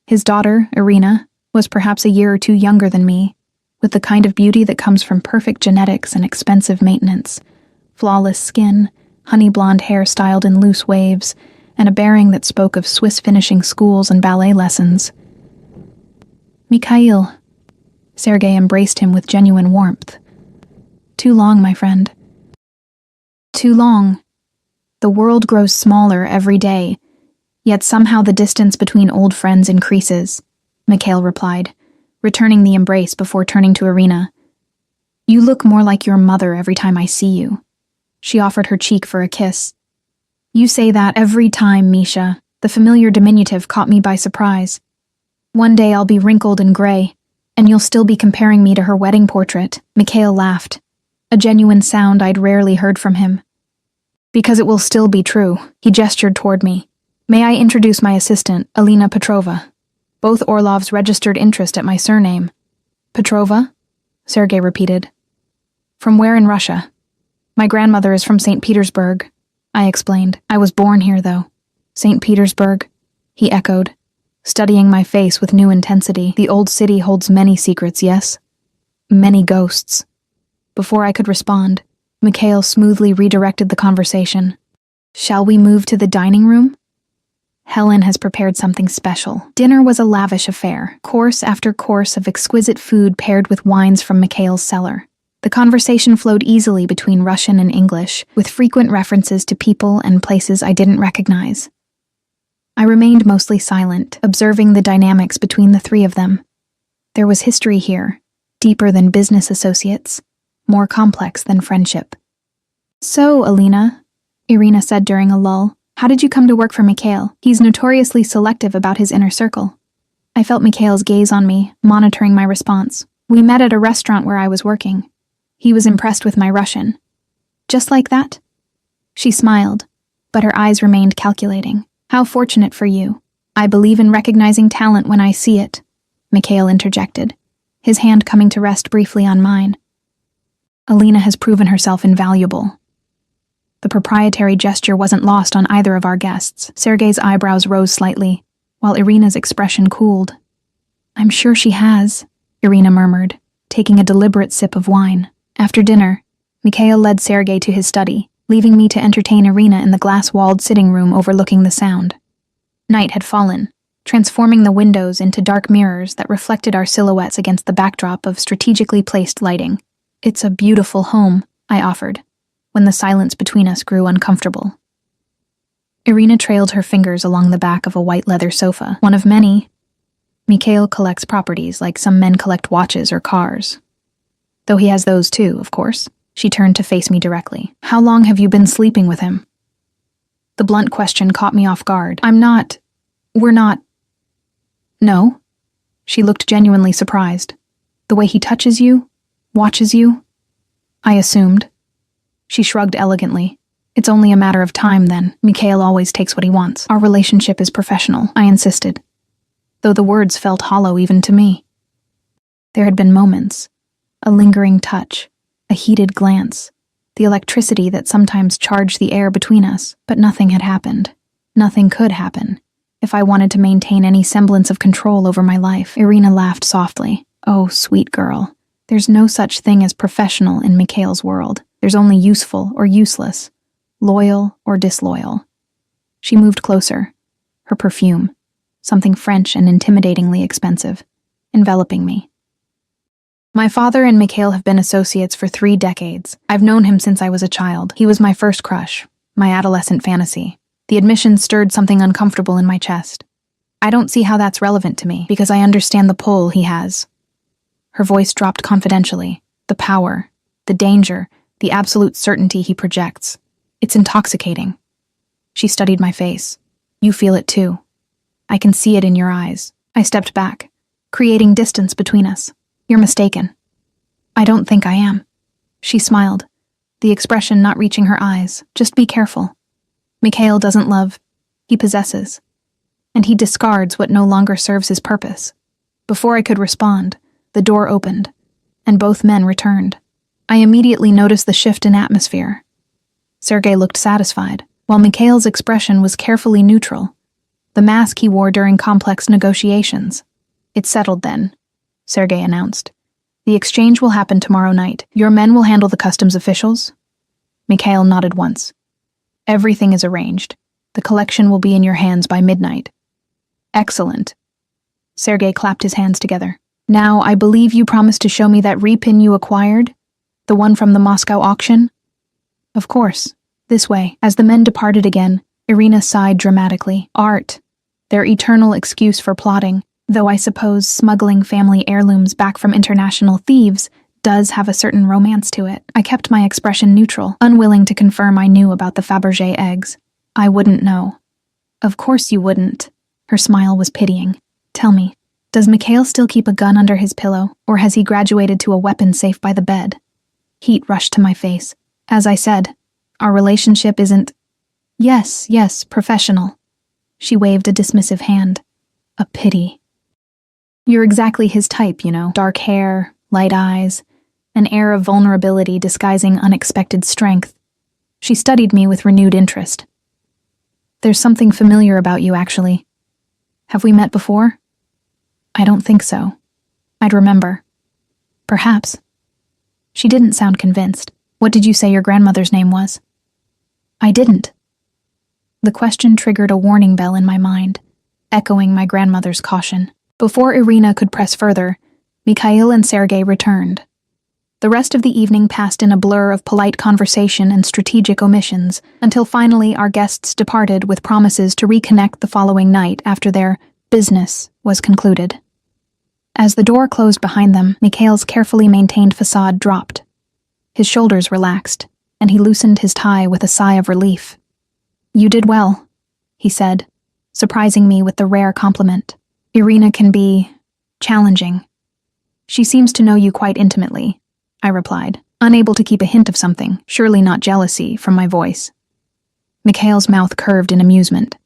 His daughter, Irina, was perhaps a year or 2 younger than me, with the kind of beauty that comes from perfect genetics and expensive maintenance. Flawless skin, honey blonde hair styled in loose waves, and a bearing that spoke of Swiss finishing schools and ballet lessons. Mikhail. Sergei embraced him with genuine warmth. Too long, my friend. Too long. The world grows smaller every day, yet somehow the distance between old friends increases, Mikhail replied, returning the embrace before turning to Irina. You look more like your mother every time I see you. She offered her cheek for a kiss. You say that every time, Misha. The familiar diminutive caught me by surprise. One day I'll be wrinkled and gray, and you'll still be comparing me to her wedding portrait. Mikhail laughed, a genuine sound I'd rarely heard from him. Because it will still be true. He gestured toward me. May I introduce my assistant, Alina Petrova. Both Orlovs registered interest at my surname. Petrova? Sergei repeated. From where in Russia? My grandmother is from St. Petersburg, I explained. I was born here, though. St. Petersburg, he echoed, studying my face with new intensity. The old city holds many secrets, yes? Many ghosts. Before I could respond, Mikhail smoothly redirected the conversation. Shall we move to the dining room? Helen has prepared something special. Dinner was a lavish affair, course after course of exquisite food paired with wines from Mikhail's cellar. The conversation flowed easily between Russian and English, with frequent references to people and places I didn't recognize. I remained mostly silent, observing the dynamics between the three of them. There was history here, deeper than business associates, more complex than friendship. "So, Alina," Irina said during a lull, "how did you come to work for Mikhail? He's notoriously selective about his inner circle." I felt Mikhail's gaze on me, monitoring my response. "We met at a restaurant where I was working. He was impressed with my Russian." "Just like that?" She smiled, but her eyes remained calculating. "How fortunate for you. I believe in recognizing talent when I see it," Mikhail interjected, his hand coming to rest briefly on mine. "Alina has proven herself invaluable." The proprietary gesture wasn't lost on either of our guests. Sergei's eyebrows rose slightly, while Irina's expression cooled. "I'm sure she has," Irina murmured, taking a deliberate sip of wine. After dinner, Mikhail led Sergei to his study, leaving me to entertain Irina in the glass-walled sitting room overlooking the sound. Night had fallen, transforming the windows into dark mirrors that reflected our silhouettes against the backdrop of strategically placed lighting. "It's a beautiful home," I offered, when the silence between us grew uncomfortable. Irina trailed her fingers along the back of a white leather sofa, one of many. "Mikhail collects properties like some men collect watches or cars. Though he has those too, of course." She turned to face me directly. "How long have you been sleeping with him?" The blunt question caught me off guard. We're not... "No?" She looked genuinely surprised. "The way he touches you, watches you?" I assumed. She shrugged elegantly. "It's only a matter of time, then. Mikhail always takes what he wants. Our relationship is professional," I insisted, though the words felt hollow even to me. There had been moments, a lingering touch, a heated glance, the electricity that sometimes charged the air between us, but nothing had happened. Nothing could happen, if I wanted to maintain any semblance of control over my life. Irina laughed softly. "Oh, sweet girl. There's no such thing as professional in Mikhail's world. There's only useful or useless, loyal or disloyal." She moved closer, her perfume, something French and intimidatingly expensive, enveloping me. "My father and Mikhail have been associates for 3 decades. I've known him since I was a child. He was my first crush, my adolescent fantasy." The admission stirred something uncomfortable in my chest. "I don't see how that's relevant to me, because I understand the pull he has." Her voice dropped confidentially. "The power, the danger, the absolute certainty he projects. It's intoxicating." She studied my face. "You feel it too. I can see it in your eyes." I stepped back, creating distance between us. "You're mistaken." "I don't think I am." She smiled, the expression not reaching her eyes. "Just be careful. Mikhail doesn't love, he possesses. And he discards what no longer serves his purpose." Before I could respond, the door opened, and both men returned. I immediately noticed the shift in atmosphere. Sergei looked satisfied, while Mikhail's expression was carefully neutral, the mask he wore during complex negotiations. "It's settled then," Sergei announced. "The exchange will happen tomorrow night. Your men will handle the customs officials?" Mikhail nodded once. "Everything is arranged. The collection will be in your hands by midnight." "Excellent." Sergei clapped his hands together. "Now, I believe you promised to show me that repin you acquired? The one from the Moscow auction?" "Of course. This way." As the men departed again, Irina sighed dramatically. "Art. Their eternal excuse for plotting. Though I suppose smuggling family heirlooms back from international thieves does have a certain romance to it." I kept my expression neutral, unwilling to confirm I knew about the Fabergé eggs. "I wouldn't know." "Of course you wouldn't." Her smile was pitying. "Tell me, does Mikhail still keep a gun under his pillow, or has he graduated to a weapon safe by the bed?" Heat rushed to my face. "As I said, our relationship isn't—" Yes, professional." She waved a dismissive hand. "A pity. You're exactly his type, you know. Dark hair, light eyes, an air of vulnerability disguising unexpected strength." She studied me with renewed interest. "There's something familiar about you, actually. Have we met before?" "I don't think so. I'd remember." "Perhaps." She didn't sound convinced. "What did you say your grandmother's name was?" "I didn't." The question triggered a warning bell in my mind, echoing my grandmother's caution. Before Irina could press further, Mikhail and Sergei returned. The rest of the evening passed in a blur of polite conversation and strategic omissions, until finally our guests departed with promises to reconnect the following night after their business was concluded. As the door closed behind them, Mikhail's carefully maintained facade dropped. His shoulders relaxed, and he loosened his tie with a sigh of relief. "You did well," he said, surprising me with the rare compliment. "Irina can be challenging." "She seems to know you quite intimately," I replied, unable to keep a hint of something, surely not jealousy, from my voice. Mikhail's mouth curved in amusement.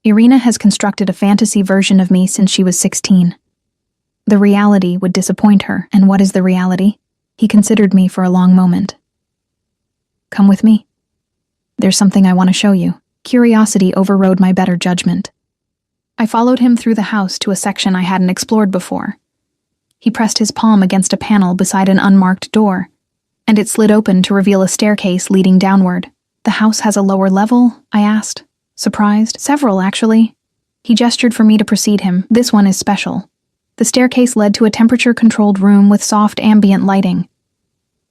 "Irina has constructed a fantasy version of me since she was 16. The reality would disappoint her, and what is the reality?" He considered me for a long moment. "Come with me. There's something I want to show you." Curiosity overrode my better judgment. I followed him through the house to a section I hadn't explored before. He pressed his palm against a panel beside an unmarked door, and it slid open to reveal a staircase leading downward. "The house has a lower level?" I asked, surprised. "Several, actually." He gestured for me to precede him. "This one is special." The staircase led to a temperature-controlled room with soft ambient lighting.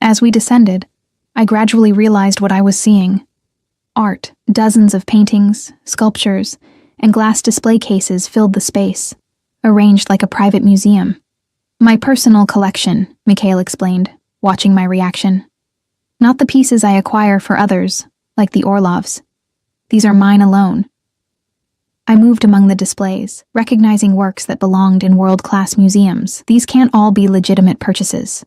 As we descended, I gradually realized what I was seeing. Art, dozens of paintings, sculptures, and glass display cases filled the space, arranged like a private museum. "My personal collection," Mikhail explained, watching my reaction. "Not the pieces I acquire for others, like the Orlovs. These are mine alone." I moved among the displays, recognizing works that belonged in world-class museums. "These can't all be legitimate purchases."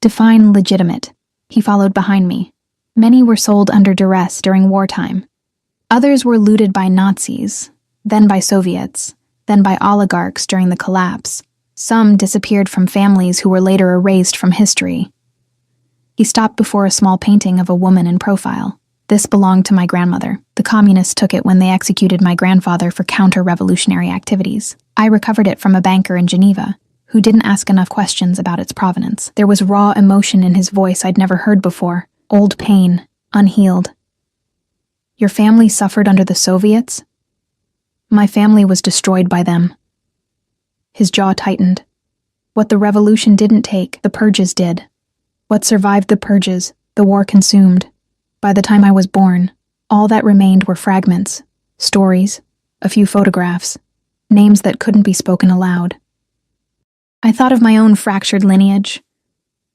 "Define legitimate." He followed behind me. "Many were sold under duress during wartime. Others were looted by Nazis, then by Soviets, then by oligarchs during the collapse. Some disappeared from families who were later erased from history." He stopped before a small painting of a woman in profile. "This belonged to my grandmother. The communists took it when they executed my grandfather for counter-revolutionary activities. I recovered it from a banker in Geneva, who didn't ask enough questions about its provenance." There was raw emotion in his voice I'd never heard before. Old pain, unhealed. "Your family suffered under the Soviets?" "My family was destroyed by them." His jaw tightened. "What the revolution didn't take, the purges did. What survived the purges, the war consumed. By the time I was born, all that remained were fragments, stories, a few photographs, names that couldn't be spoken aloud." I thought of my own fractured lineage.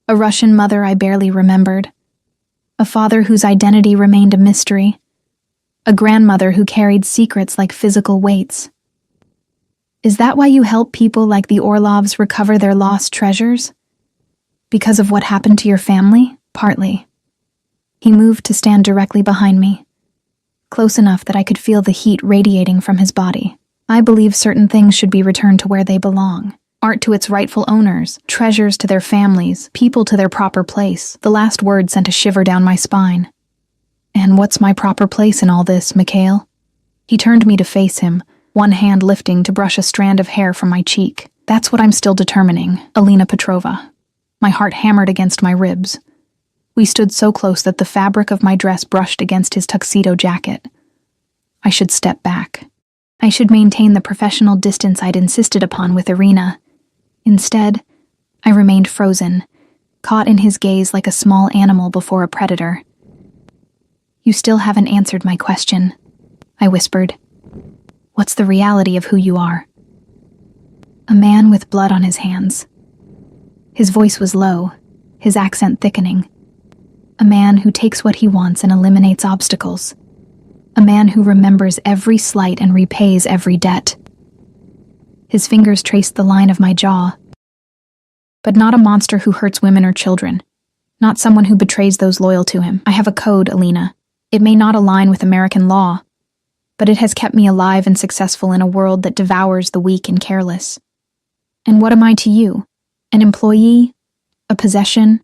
A Russian mother I barely remembered. A father whose identity remained a mystery. A grandmother who carried secrets like physical weights. "Is that why you help people like the Orlovs recover their lost treasures? Because of what happened to your family?" "Partly." He moved to stand directly behind me, close enough that I could feel the heat radiating from his body. "I believe certain things should be returned to where they belong. Art to its rightful owners, treasures to their families, people to their proper place." The last word sent a shiver down my spine. "And what's my proper place in all this, Mikhail?" He turned me to face him, one hand lifting to brush a strand of hair from my cheek. "That's what I'm still determining, Alina Petrova." My heart hammered against my ribs. We stood so close that the fabric of my dress brushed against his tuxedo jacket. I should step back. I should maintain the professional distance I'd insisted upon with Irina. Instead, I remained frozen, caught in his gaze like a small animal before a predator. "You still haven't answered my question," I whispered. "What's the reality of who you are?" "A man with blood on his hands." His voice was low, his accent thickening. "A man who takes what he wants and eliminates obstacles. A man who remembers every slight and repays every debt." His fingers traced the line of my jaw. "But not a monster who hurts women or children. Not someone who betrays those loyal to him. I have a code, Alina. It may not align with American law, but it has kept me alive and successful in a world that devours the weak and careless. And what am I to you? An employee? A possession?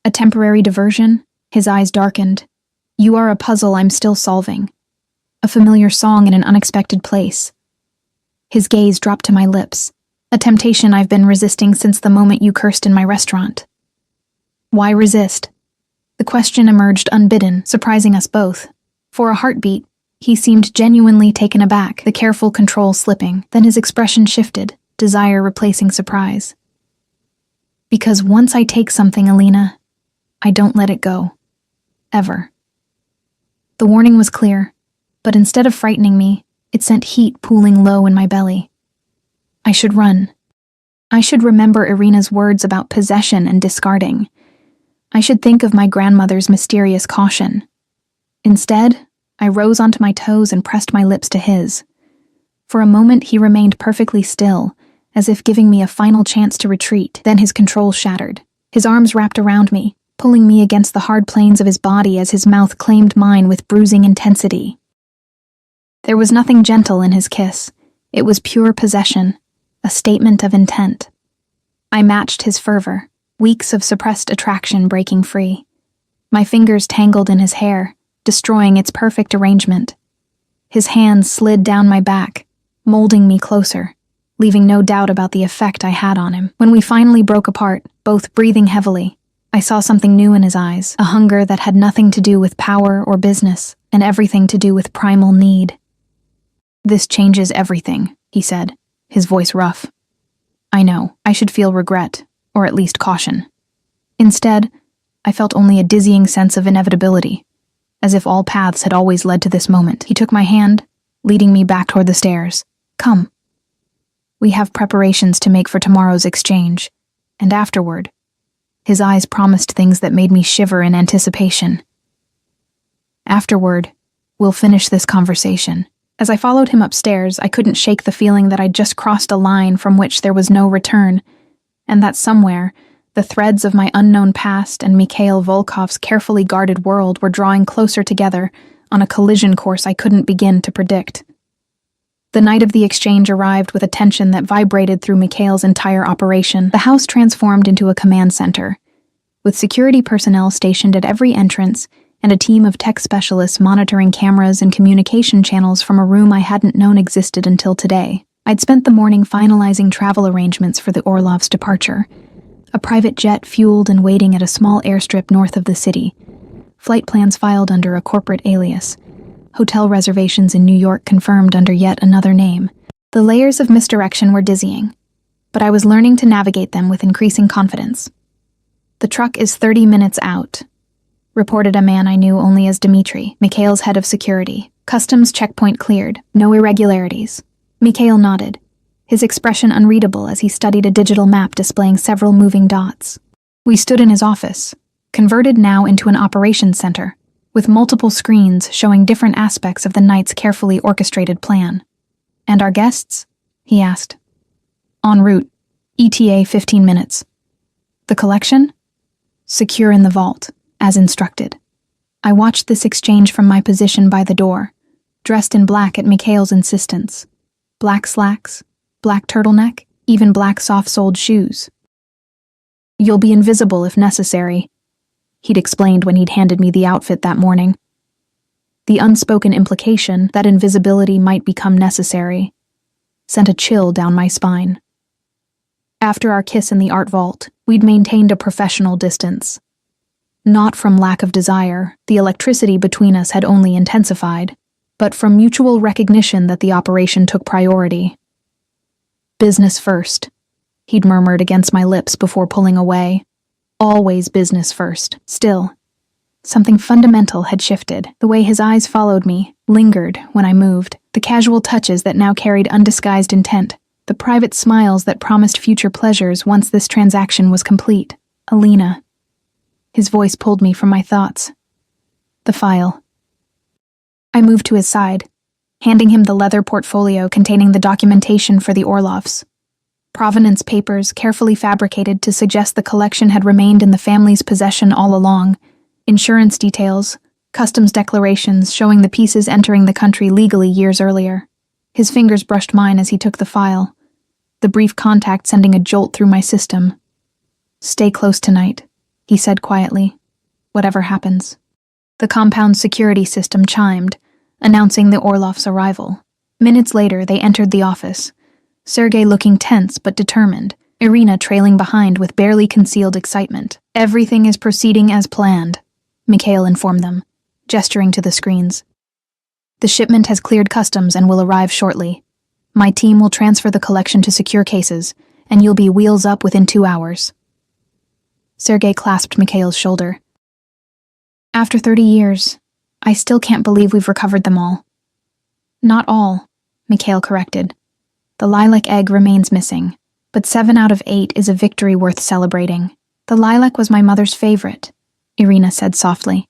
A temporary diversion?" His eyes darkened. "You are a puzzle I'm still solving. A familiar song in an unexpected place." His gaze dropped to my lips, a temptation I've been resisting since the moment you cursed in my restaurant. "Why resist?" The question emerged unbidden, surprising us both. For a heartbeat, he seemed genuinely taken aback, the careful control slipping. Then his expression shifted, desire replacing surprise. Because once I take something, Alina, I don't let it go. Ever. The warning was clear, but instead of frightening me, it sent heat pooling low in my belly. I should run. I should remember Irina's words about possession and discarding. I should think of my grandmother's mysterious caution. Instead, I rose onto my toes and pressed my lips to his. For a moment, he remained perfectly still, as if giving me a final chance to retreat. Then his control shattered. His arms wrapped around me, pulling me against the hard planes of his body as his mouth claimed mine with bruising intensity. There was nothing gentle in his kiss. It was pure possession, a statement of intent. I matched his fervor, weeks of suppressed attraction breaking free. My fingers tangled in his hair, destroying its perfect arrangement. His hands slid down my back, molding me closer, leaving no doubt about the effect I had on him. When we finally broke apart, both breathing heavily, I saw something new in his eyes, a hunger that had nothing to do with power or business, and everything to do with primal need. "This changes everything," he said, his voice rough. "I know, I should feel regret, or at least caution. Instead, I felt only a dizzying sense of inevitability, as if all paths had always led to this moment." He took my hand, leading me back toward the stairs. "Come. We have preparations to make for tomorrow's exchange, and afterward." His eyes promised things that made me shiver in anticipation. "Afterward, we'll finish this conversation." As I followed him upstairs, I couldn't shake the feeling that I'd just crossed a line from which there was no return, and that somewhere, the threads of my unknown past and Mikhail Volkov's carefully guarded world were drawing closer together on a collision course I couldn't begin to predict. The night of the exchange arrived with a tension that vibrated through Mikhail's entire operation. The house transformed into a command center, with security personnel stationed at every entrance and a team of tech specialists monitoring cameras and communication channels from a room I hadn't known existed until today. I'd spent the morning finalizing travel arrangements for the Orlov's departure, a private jet fueled and waiting at a small airstrip north of the city, flight plans filed under a corporate alias, hotel reservations in New York confirmed under yet another name. The layers of misdirection were dizzying, but I was learning to navigate them with increasing confidence. "The truck is 30 minutes out," reported a man I knew only as Dmitri, Mikhail's head of security. "Customs checkpoint cleared, no irregularities." Mikhail nodded, his expression unreadable as he studied a digital map displaying several moving dots. We stood in his office, converted now into an operations center, with multiple screens showing different aspects of the night's carefully orchestrated plan. "And our guests?" he asked. "En route. ETA 15 minutes. The collection? Secure in the vault, as instructed." I watched this exchange from my position by the door, dressed in black at Mikhail's insistence. Black slacks, black turtleneck, even black soft-soled shoes. "You'll be invisible if necessary," he'd explained when he'd handed me the outfit that morning. The unspoken implication that invisibility might become necessary sent a chill down my spine. After our kiss in the art vault, we'd maintained a professional distance. Not from lack of desire, the electricity between us had only intensified, but from mutual recognition that the operation took priority. "Business first," he'd murmured against my lips before pulling away. "Always business first." Still, something fundamental had shifted. The way his eyes followed me, lingered when I moved, the casual touches that now carried undisguised intent, the private smiles that promised future pleasures once this transaction was complete. "Alina." His voice pulled me from my thoughts. "The file." I moved to his side, handing him the leather portfolio containing the documentation for the Orlovs. Provenance papers carefully fabricated to suggest the collection had remained in the family's possession all along, insurance details, customs declarations showing the pieces entering the country legally years earlier. His fingers brushed mine as he took the file, the brief contact sending a jolt through my system. "Stay close tonight," he said quietly. "Whatever happens." The compound's security system chimed, announcing the Orlov's arrival. Minutes later, they entered the office, Sergei looking tense but determined, Irina trailing behind with barely concealed excitement. "Everything is proceeding as planned," Mikhail informed them, gesturing to the screens. The shipment has cleared customs and will arrive shortly. My team will transfer the collection to secure cases, and you'll be wheels up within 2 hours. Sergei clasped Mikhail's shoulder. After 30 years, I still can't believe we've recovered them all. Not all, Mikhail corrected. The lilac egg remains missing, but 7 out of 8 is a victory worth celebrating. The lilac was my mother's favorite, Irina said softly.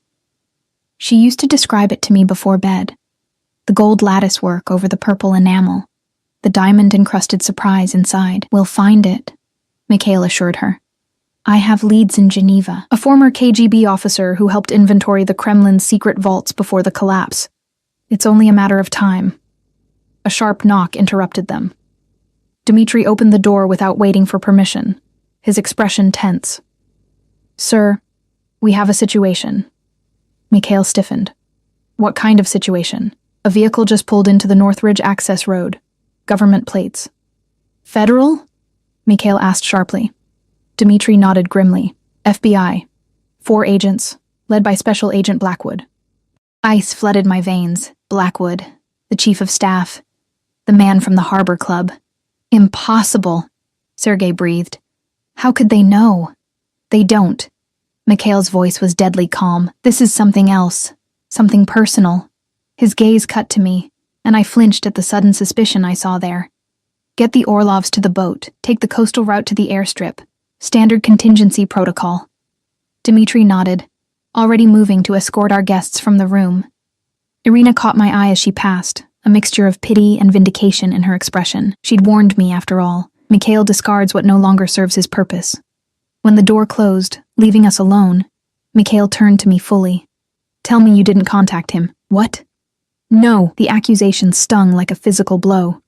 She used to describe it to me before bed. The gold lattice work over the purple enamel, the diamond-encrusted surprise inside. We'll find it, Mikhail assured her. I have leads in Geneva, a former KGB officer who helped inventory the Kremlin's secret vaults before the collapse. It's only a matter of time. A sharp knock interrupted them. Dmitri opened the door without waiting for permission, his expression tense. Sir, we have a situation. Mikhail stiffened. What kind of situation? A vehicle just pulled into the Northridge access road. Government plates. Federal? Mikhail asked sharply. Dmitri nodded grimly. FBI. 4 agents, led by Special Agent Blackwood. Ice flooded my veins. Blackwood, the chief of staff, the man from the Harbor Club. Impossible, Sergei breathed. How could they know? They don't. Mikhail's voice was deadly calm. This is something else, something personal. His gaze cut to me, and I flinched at the sudden suspicion I saw there. Get the Orlovs to the boat. Take the coastal route to the airstrip. Standard contingency protocol. Dmitri nodded, already moving to escort our guests from the room. Irina caught my eye as she passed, a mixture of pity and vindication in her expression. She'd warned me, after all. Mikhail discards what no longer serves his purpose. When the door closed, leaving us alone, Mikhail turned to me fully. Tell me you didn't contact him. What? No, the accusation stung like a physical blow.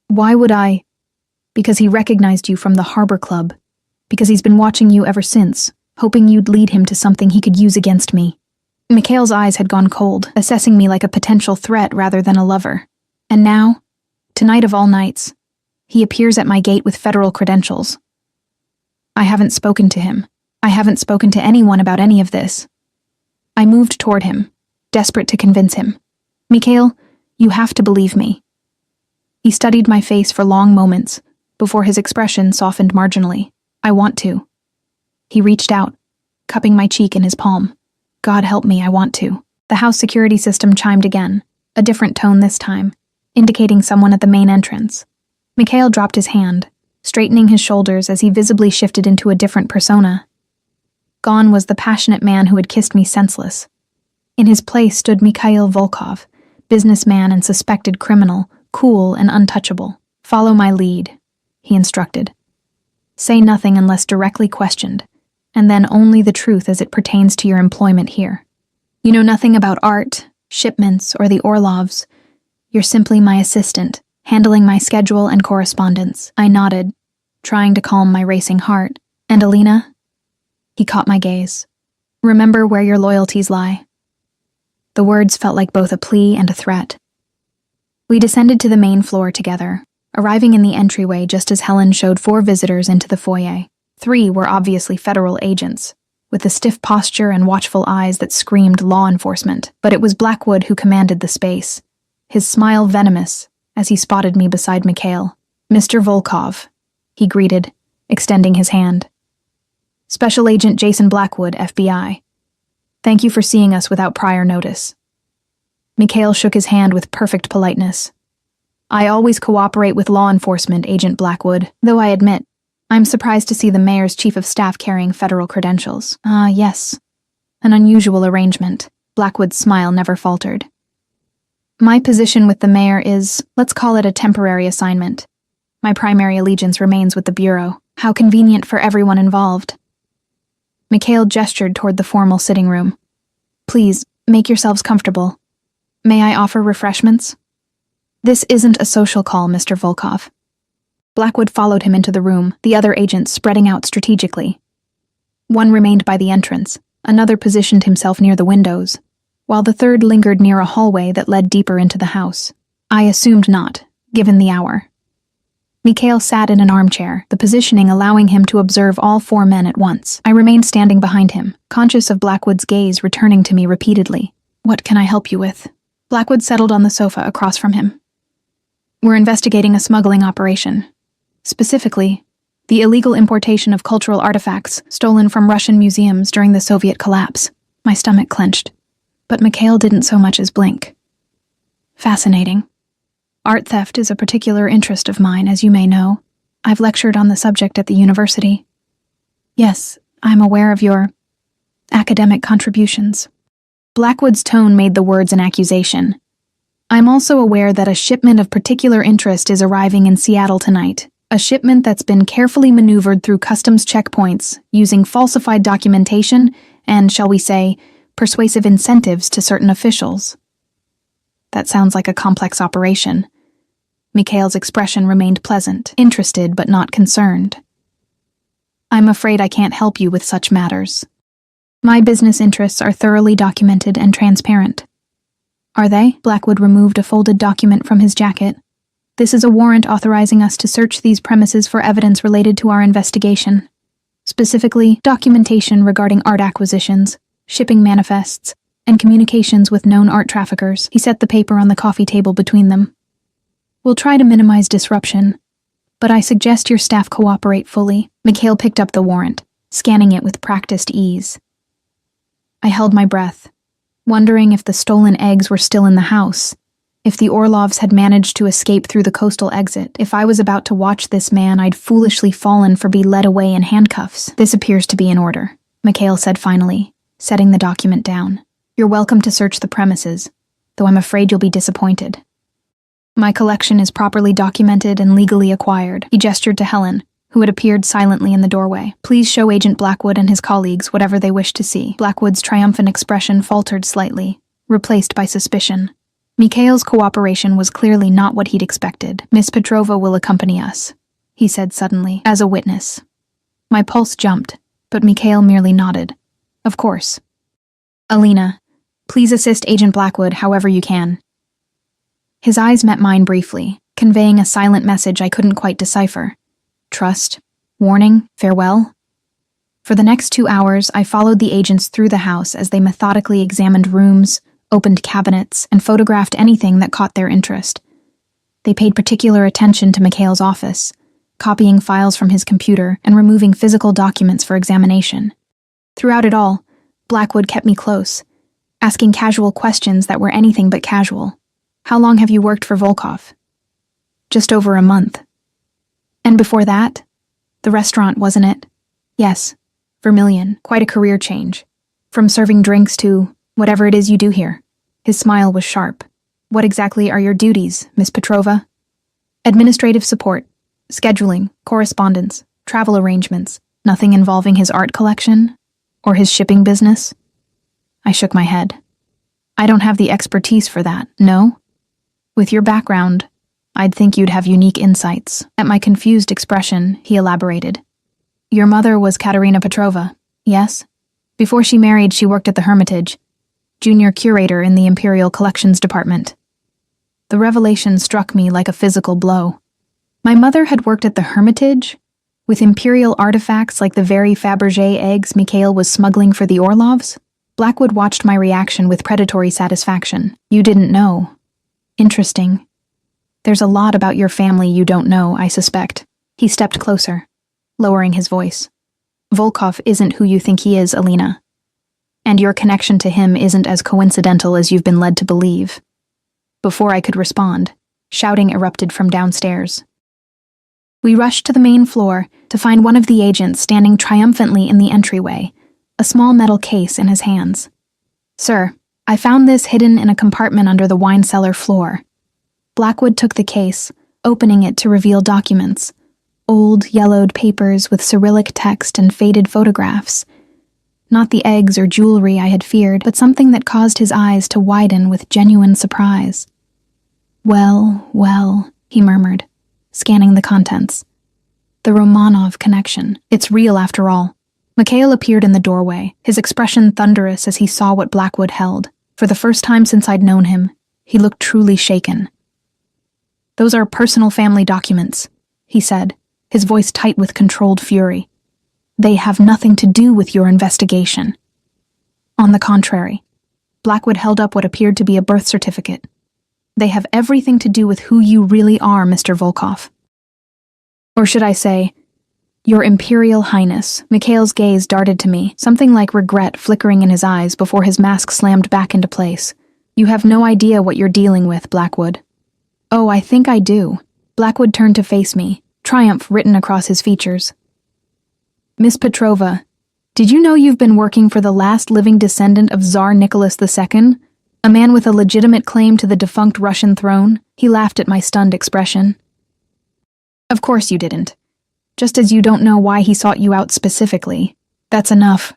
Why would I? Because he recognized you from the Harbor Club. Because he's been watching you ever since, hoping you'd lead him to something he could use against me. Mikhail's eyes had gone cold, assessing me like a potential threat rather than a lover. And now, tonight of all nights, he appears at my gate with federal credentials. I haven't spoken to him. I haven't spoken to anyone about any of this. I moved toward him, desperate to convince him. Mikhail, you have to believe me. He studied my face for long moments, before his expression softened marginally. I want to. He reached out, cupping my cheek in his palm. God help me, I want to. The house security system chimed again, a different tone this time, indicating someone at the main entrance. Mikhail dropped his hand, straightening his shoulders as he visibly shifted into a different persona. Gone was the passionate man who had kissed me senseless. In his place stood Mikhail Volkov, businessman and suspected criminal, cool and untouchable. Follow my lead, he instructed. Say nothing unless directly questioned, and then only the truth as it pertains to your employment here. You know nothing about art, shipments, or the Orlovs. You're simply my assistant, handling my schedule and correspondence. I nodded, trying to calm my racing heart. And Alina? He caught my gaze. Remember where your loyalties lie. The words felt like both a plea and a threat. We descended to the main floor together, arriving in the entryway just as Helen showed 4 visitors into the foyer. 3 were obviously federal agents, with the stiff posture and watchful eyes that screamed law enforcement. But it was Blackwood who commanded the space, his smile venomous as he spotted me beside Mikhail. Mr. Volkov, he greeted, extending his hand. Special Agent Jason Blackwood, FBI. Thank you for seeing us without prior notice. Mikhail shook his hand with perfect politeness. I always cooperate with law enforcement, Agent Blackwood, though I admit, I'm surprised to see the mayor's chief of staff carrying federal credentials. Yes. An unusual arrangement. Blackwood's smile never faltered. My position with the mayor is, let's call it a temporary assignment. My primary allegiance remains with the Bureau. How convenient for everyone involved. Mikhail gestured toward the formal sitting room. Please, make yourselves comfortable. May I offer refreshments? This isn't a social call, Mr. Volkov. Blackwood followed him into the room, the other agents spreading out strategically. One remained by the entrance, another positioned himself near the windows, while the third lingered near a hallway that led deeper into the house. I assumed not, given the hour. Mikhail sat in an armchair, the positioning allowing him to observe all 4 men at once. I remained standing behind him, conscious of Blackwood's gaze returning to me repeatedly. What can I help you with? Blackwood settled on the sofa across from him. We're investigating a smuggling operation. Specifically, the illegal importation of cultural artifacts stolen from Russian museums during the Soviet collapse. My stomach clenched, but Mikhail didn't so much as blink. Fascinating. Art theft is a particular interest of mine, as you may know. I've lectured on the subject at the university. Yes, I'm aware of your academic contributions. Blackwood's tone made the words an accusation. I'm also aware that a shipment of particular interest is arriving in Seattle tonight. A shipment that's been carefully maneuvered through customs checkpoints using falsified documentation and, shall we say, persuasive incentives to certain officials. That sounds like a complex operation. Mikhail's expression remained pleasant, interested but not concerned. I'm afraid I can't help you with such matters. My business interests are thoroughly documented and transparent. Are they? Blackwood removed a folded document from his jacket. This is a warrant authorizing us to search these premises for evidence related to our investigation. Specifically, documentation regarding art acquisitions, shipping manifests, and communications with known art traffickers. He set the paper on the coffee table between them. We'll try to minimize disruption, but I suggest your staff cooperate fully. Mikhail picked up the warrant, scanning it with practiced ease. I held my breath, wondering if the stolen eggs were still in the house, if the Orlovs had managed to escape through the coastal exit. If I was about to watch this man I'd foolishly fallen for be led away in handcuffs. This appears to be in order, Mikhail said finally, setting the document down. You're welcome to search the premises, though I'm afraid you'll be disappointed. My collection is properly documented and legally acquired. He gestured to Helen, who had appeared silently in the doorway. Please show Agent Blackwood and his colleagues whatever they wish to see. Blackwood's triumphant expression faltered slightly, replaced by suspicion. Mikhail's cooperation was clearly not what he'd expected. Miss Petrova will accompany us, he said suddenly, as a witness. My pulse jumped, but Mikhail merely nodded. Of course. Alina, please assist Agent Blackwood however you can. His eyes met mine briefly, conveying a silent message I couldn't quite decipher. Trust, warning, farewell. For the next 2 hours, I followed the agents through the house as they methodically examined rooms, opened cabinets, and photographed anything that caught their interest. They paid particular attention to Mikhail's office, copying files from his computer and removing physical documents for examination. Throughout it all, Blackwood kept me close, asking casual questions that were anything but casual. How long have you worked for Volkov? Just over a month. And before that? The restaurant, wasn't it? Yes. Vermilion. Quite a career change. From serving drinks to whatever it is you do here. His smile was sharp. What exactly are your duties, Miss Petrova? Administrative support, scheduling, correspondence, travel arrangements. Nothing involving his art collection? Or his shipping business? I shook my head. I don't have the expertise for that, no? With your background, I'd think you'd have unique insights. At my confused expression, he elaborated. Your mother was Katerina Petrova, yes? Before she married, she worked at the Hermitage, junior curator in the Imperial Collections Department. The revelation struck me like a physical blow. My mother had worked at the Hermitage, with Imperial artifacts like the very Fabergé eggs Mikhail was smuggling for the Orlovs? Blackwood watched my reaction with predatory satisfaction. You didn't know. Interesting. There's a lot about your family you don't know, I suspect. He stepped closer, lowering his voice. Volkov isn't who you think he is, Alina. And your connection to him isn't as coincidental as you've been led to believe. Before I could respond, shouting erupted from downstairs. We rushed to the main floor to find one of the agents standing triumphantly in the entryway, a small metal case in his hands. Sir, I found this hidden in a compartment under the wine cellar floor. Blackwood took the case, opening it to reveal documents, old, yellowed papers with Cyrillic text and faded photographs. Not the eggs or jewelry I had feared, but something that caused his eyes to widen with genuine surprise. Well, he murmured, scanning the contents. The Romanov connection. It's real after all. Mikhail appeared in the doorway, his expression thunderous as he saw what Blackwood held. For the first time since I'd known him, he looked truly shaken. Those are personal family documents, he said, his voice tight with controlled fury. They have nothing to do with your investigation. On the contrary, Blackwood held up what appeared to be a birth certificate. They have everything to do with who you really are, Mr. Volkov. Or should I say, Your Imperial Highness. Mikhail's gaze darted to me, something like regret flickering in his eyes before his mask slammed back into place. You have no idea what you're dealing with, Blackwood. Oh, I think I do. Blackwood turned to face me, triumph written across his features. Miss Petrova, did you know you've been working for the last living descendant of Tsar Nicholas II? A man with a legitimate claim to the defunct Russian throne? He laughed at my stunned expression. Of course you didn't. Just as you don't know why he sought you out specifically. That's enough,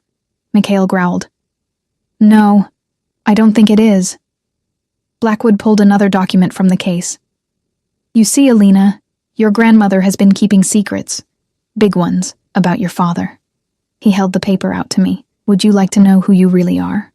Mikhail growled. No, I don't think it is. Blackwood pulled another document from the case. You see, Alina, your grandmother has been keeping secrets. Big ones, about your father. He held the paper out to me. Would you like to know who you really are?